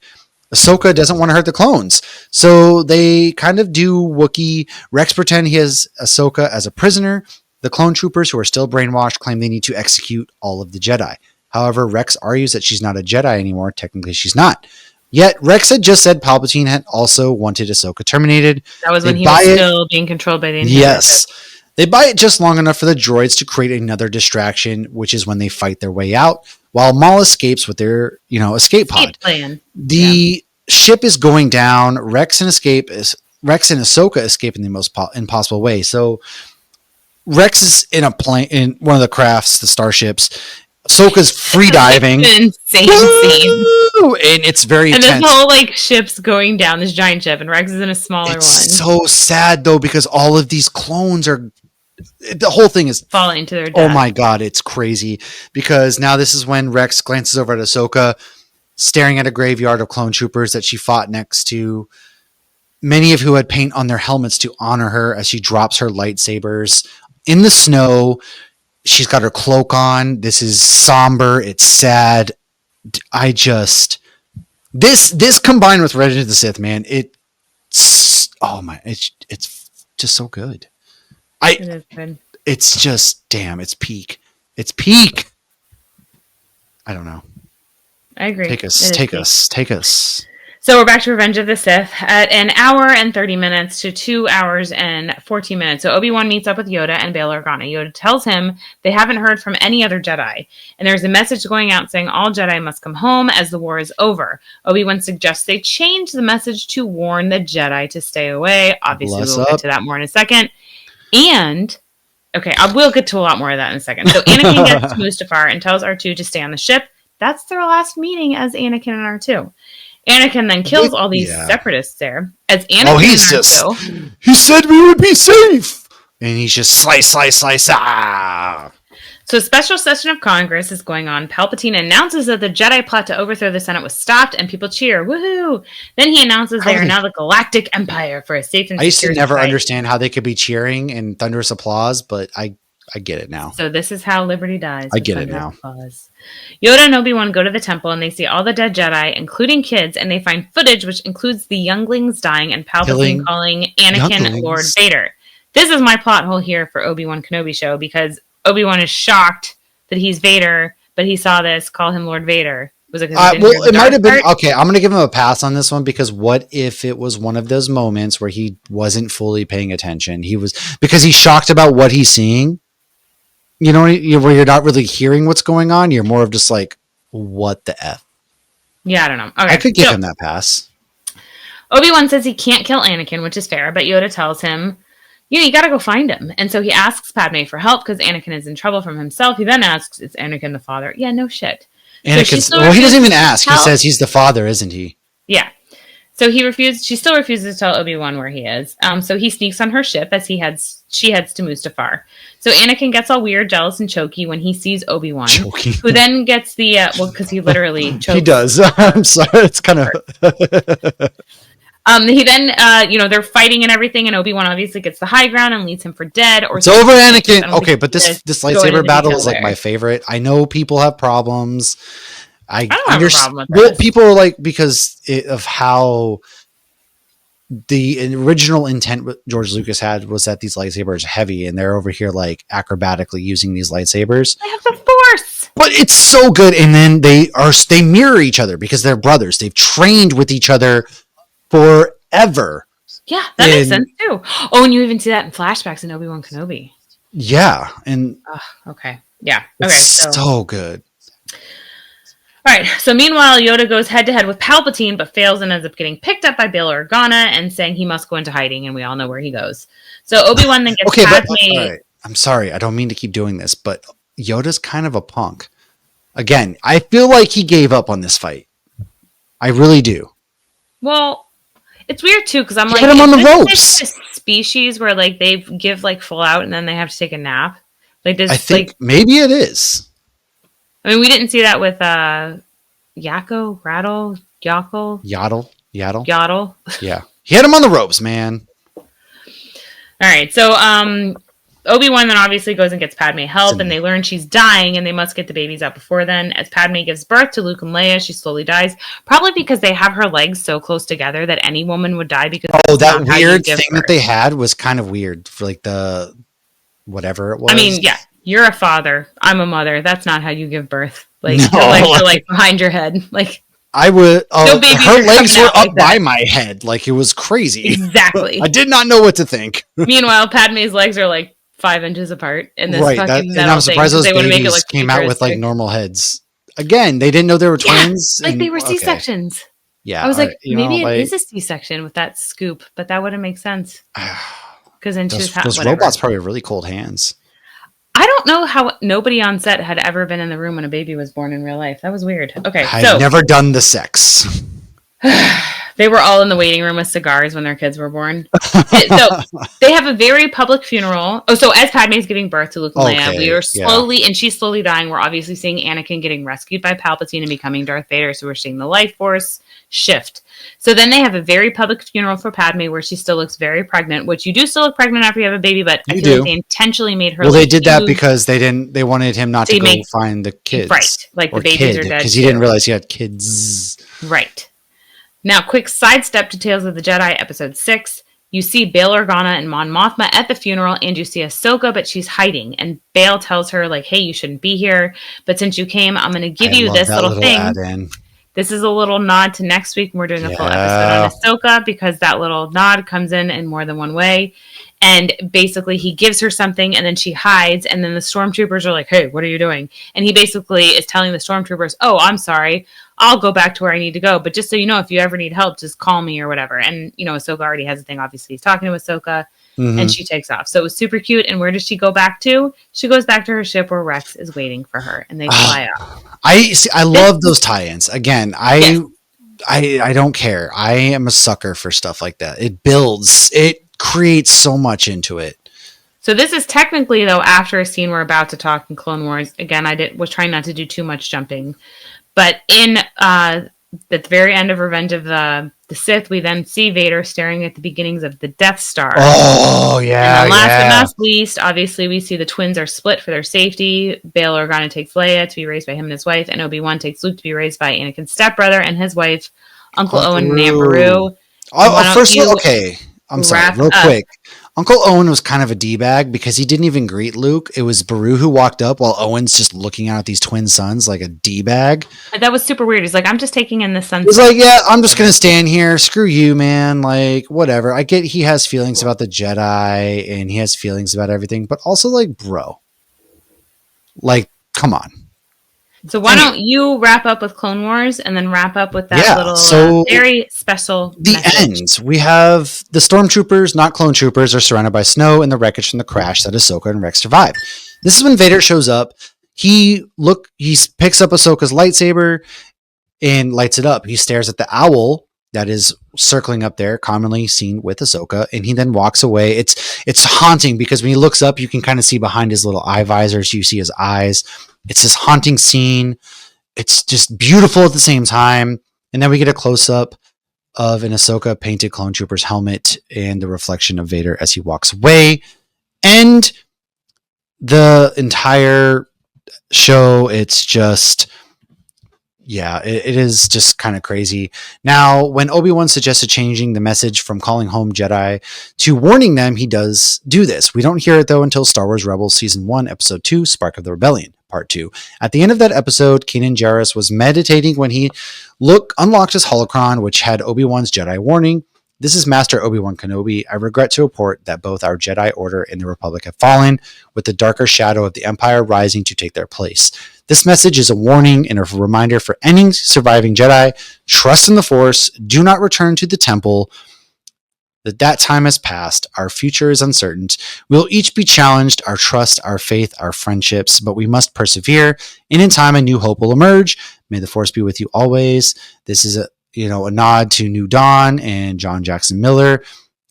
Ahsoka doesn't want to hurt the clones. So they kind of do Wookiee. Rex pretend he has Ahsoka as a prisoner. The clone troopers, who are still brainwashed, claim they need to execute all of the Jedi. However, Rex argues that she's not a Jedi anymore. Technically, she's not. Yet, Rex had just said Palpatine had also wanted Ahsoka terminated. That was when he was still being controlled by the Inhibitor. Yes. They buy it just long enough for the droids to create another distraction, which is when they fight their way out, while Maul escapes with their, escape pod. Plan. The ship is going down. Rex and Ahsoka escape in the most impossible way. So Rex is in a plane, in one of the crafts, the starships. Ahsoka's free diving. Insane scene. And it's very intense. And this whole ship's going down, this giant ship, and Rex is in a smaller one. It's so sad though, because all of these clones are. The whole thing is falling to their death. Oh my god, it's crazy. Because now this is when Rex glances over at Ahsoka, staring at a graveyard of clone troopers that she fought next to. many of who had paint on their helmets to honor her as she drops her lightsabers in the snow. She's got her cloak on. This is somber. It's sad. This combined with Revenge of the Sith, man, it's just so good. It is good. It's just, damn, it's peak. It's peak. I don't know. I agree. Take us. So we're back to Revenge of the Sith at an hour and 30 minutes to 2 hours and 14 minutes. So Obi-Wan meets up with Yoda and Bail Organa. Yoda tells him they haven't heard from any other Jedi. And there's a message going out saying all Jedi must come home as the war is over. Obi-Wan suggests they change the message to warn the Jedi to stay away. Obviously, we'll get to that more in a second. And, okay, we'll get to a lot more of that in a second. So Anakin gets to Mustafar and tells R2 to stay on the ship. That's their last meeting as Anakin and R2. Anakin then kills all these separatists there. As Anakin he said we would be safe. And he's just slice. Ah. So a special session of Congress is going on. Palpatine announces that the Jedi plot to overthrow the Senate was stopped, and people cheer. Woohoo! Then he announces they are now the Galactic Empire for a safe and secure I used to never understand how they could be cheering and thunderous applause, but I get it now. So this is how liberty dies. I get it now. Applause. Yoda and Obi-Wan go to the temple, and they see all the dead Jedi, including kids, and they find footage which includes the younglings dying and Palpatine calling Anakin Lord Vader. This is my plot hole here for Obi-Wan Kenobi show, because Obi-Wan is shocked that he's Vader, but he saw this, call him Lord Vader. Was it it might have been, okay, I'm going to give him a pass on this one, because what if it was one of those moments where he wasn't fully paying attention? Because he's shocked about what he's seeing. You know, where you're not really hearing what's going on. You're more of just like, what the F? Yeah, I don't know. Okay, I could give him that pass. Obi-Wan says he can't kill Anakin, which is fair, but Yoda tells him, you got to go find him. And so he asks Padme for help because Anakin is in trouble from himself. He then asks, is Anakin the father? Yeah, no shit. He doesn't even ask. He says he's the father, isn't he? Yeah. So she still refuses to tell Obi-Wan where he is. So he sneaks on her ship as she heads to Mustafar. So Anakin gets all weird, jealous, and choky when he sees Obi-Wan, who then gets because he literally chokes. He does. I'm sorry. It's kind of... He then, they're fighting and everything, and Obi-Wan obviously gets the high ground and leads him for dead. It's over, Anakin. Okay, but this lightsaber battle is like my favorite. I know people have problems. I don't have a problem with this. People are like, because of how the original intent George Lucas had was that these lightsabers are heavy, and they're over here like acrobatically using these lightsabers. They have the Force, but it's so good. And then they mirror each other because they're brothers. They've trained with each other forever. Yeah, that makes sense too. Oh, and you even see that in flashbacks in Obi-Wan Kenobi. Yeah, and okay, yeah, okay, so good. All right, so meanwhile, Yoda goes head-to-head with Palpatine, but fails and ends up getting picked up by Bail Organa and saying he must go into hiding, and we all know where he goes. So Obi-Wan then gets Padme... I'm sorry, I don't mean to keep doing this, but Yoda's kind of a punk. Again, I feel like he gave up on this fight. I really do. Well, it's weird, too, because I'm hit him on the ropes. This species where, like, they give, like, full out, and then they have to take a nap. Like this, I think maybe it is. I mean, we didn't see that with Yaddle. Yeah. He had him on the ropes, man. All right. So Obi-Wan then obviously goes and gets Padme help, and they learn she's dying, and they must get the babies out before then. As Padme gives birth to Luke and Leia, she slowly dies, probably because they have her legs so close together that any woman would die. Because that weird thing that they had was kind of weird for like the whatever it was. I mean, yeah. You're a father. I'm a mother. That's not how you give birth. Like, your legs are like behind your head. Like, I would. Her legs were up by my head. Like, it was crazy. Exactly. I did not know what to think. Meanwhile, Padme's legs are like 5 inches apart in this fucking metal and I'm surprised those babies like came out with like normal heads. Again, they didn't know they were twins. Like they were C-sections. Yeah. I was like, maybe it is a C-section with that scoop, but that wouldn't make sense. Because then those robots probably have really cold hands. I don't know how nobody on set had ever been in the room when a baby was born in real life. That was weird. Okay, I've never done the sex. They They were all in the waiting room with cigars when their kids were born. So they have a very public funeral. Oh, so as Padme's giving birth to Luke and Leia, we are slowly, and she's slowly dying. We're obviously seeing Anakin getting rescued by Palpatine and becoming Darth Vader. So we're seeing the life force shift. So then they have a very public funeral for Padme where she still looks very pregnant, which you do still look pregnant after you have a baby, but I feel like they intentionally made her. Well, they did that because they wanted him not to go find the kids. Right. Like the babies are dead. Because he didn't realize he had kids. Right. Now, quick sidestep to Tales of the Jedi, Episode 6. You see Bail Organa and Mon Mothma at the funeral, and you see Ahsoka, but she's hiding. And Bail tells her, like, hey, you shouldn't be here. But since you came, I'm going to give you this little thing. Add-in. This is a little nod to next week when we're doing a full episode on Ahsoka, because that little nod comes in more than one way. And basically, he gives her something, and then she hides, and then the stormtroopers are like, hey, what are you doing? And he basically is telling the stormtroopers, oh, I'm sorry. I'll go back to where I need to go. But just so you know, if you ever need help, just call me or whatever. And, you know, Ahsoka already has a thing. Obviously, he's talking to Ahsoka, and she takes off. So it was super cute. And where does she go back to? She goes back to her ship where Rex is waiting for her, and they fly up. I love those tie-ins. Again, I don't care. I am a sucker for stuff like that. It builds. It creates so much into it. So this is technically, though, after a scene we're about to talk in Clone Wars. Again, was trying not to do too much jumping. But in at the very end of Revenge of the Sith, we then see Vader staring at the beginnings of the Death Star. Oh, yeah. And then last but not least, obviously, we see the twins are split for their safety. Bail Organa takes Leia to be raised by him and his wife, and Obi-Wan takes Luke to be raised by Anakin's stepbrother and his wife, Uncle Owen and Aunt Beru. Okay. I'm sorry, real quick. Uncle Owen was kind of a D-bag because he didn't even greet Luke. It was Beru who walked up while Owen's just looking out at these twin sons like a D-bag. That was super weird. He's like, I'm just taking in the sunset. He's like, yeah, I'm just going to stand here. Screw you, man. Like, whatever. I get he has feelings about the Jedi and he has feelings about everything, but also like, bro. Like, come on. So why don't you wrap up with Clone Wars and then wrap up with that little very special message. We have the stormtroopers, not clone troopers, are surrounded by snow and the wreckage from the crash that Ahsoka and Rex survived. This is when Vader shows up. He picks up Ahsoka's lightsaber and lights it up. He stares at the owl that is circling up there, commonly seen with Ahsoka, and he then walks away. It's haunting because when he looks up, you can kind of see behind his little eye visors. You see his eyes. It's this haunting scene. It's just beautiful at the same time. And then we get a close-up of an Ahsoka painted clone trooper's helmet and the reflection of Vader as he walks away. And the entire show, it's just... yeah, it is just kind of crazy. Now, when Obi-Wan suggested changing the message from calling home Jedi to warning them, he does do this. We don't hear it, though, until Star Wars Rebels Season 1, Episode 2, Spark of the Rebellion, Part 2. At the end of that episode, Kanan Jarrus was meditating when he unlocked his holocron, which had Obi-Wan's Jedi warning. This is Master Obi-Wan Kenobi. I regret to report that both our Jedi Order and the Republic have fallen, with the darker shadow of the Empire rising to take their place. This message is a warning and a reminder for any surviving Jedi. Trust in the Force. Do not return to the temple. That time has passed. Our future is uncertain. We'll each be challenged, our trust, our faith, our friendships, but we must persevere. And in time, a new hope will emerge. May the Force be with you always. This is a nod to New Dawn and John Jackson Miller.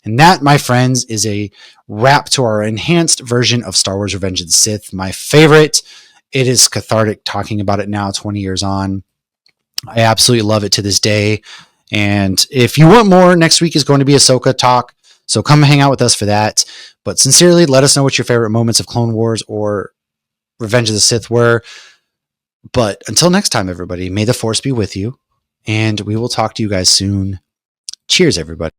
And that, my friends, is a wrap to our enhanced version of Star Wars Revenge of the Sith. My favorite. It is cathartic talking about it now, 20 years on. I absolutely love it to this day. And if you want more, next week is going to be Ahsoka talk. So come hang out with us for that. But sincerely, let us know what your favorite moments of Clone Wars or Revenge of the Sith were. But until next time, everybody, may the Force be with you. And we will talk to you guys soon. Cheers, everybody.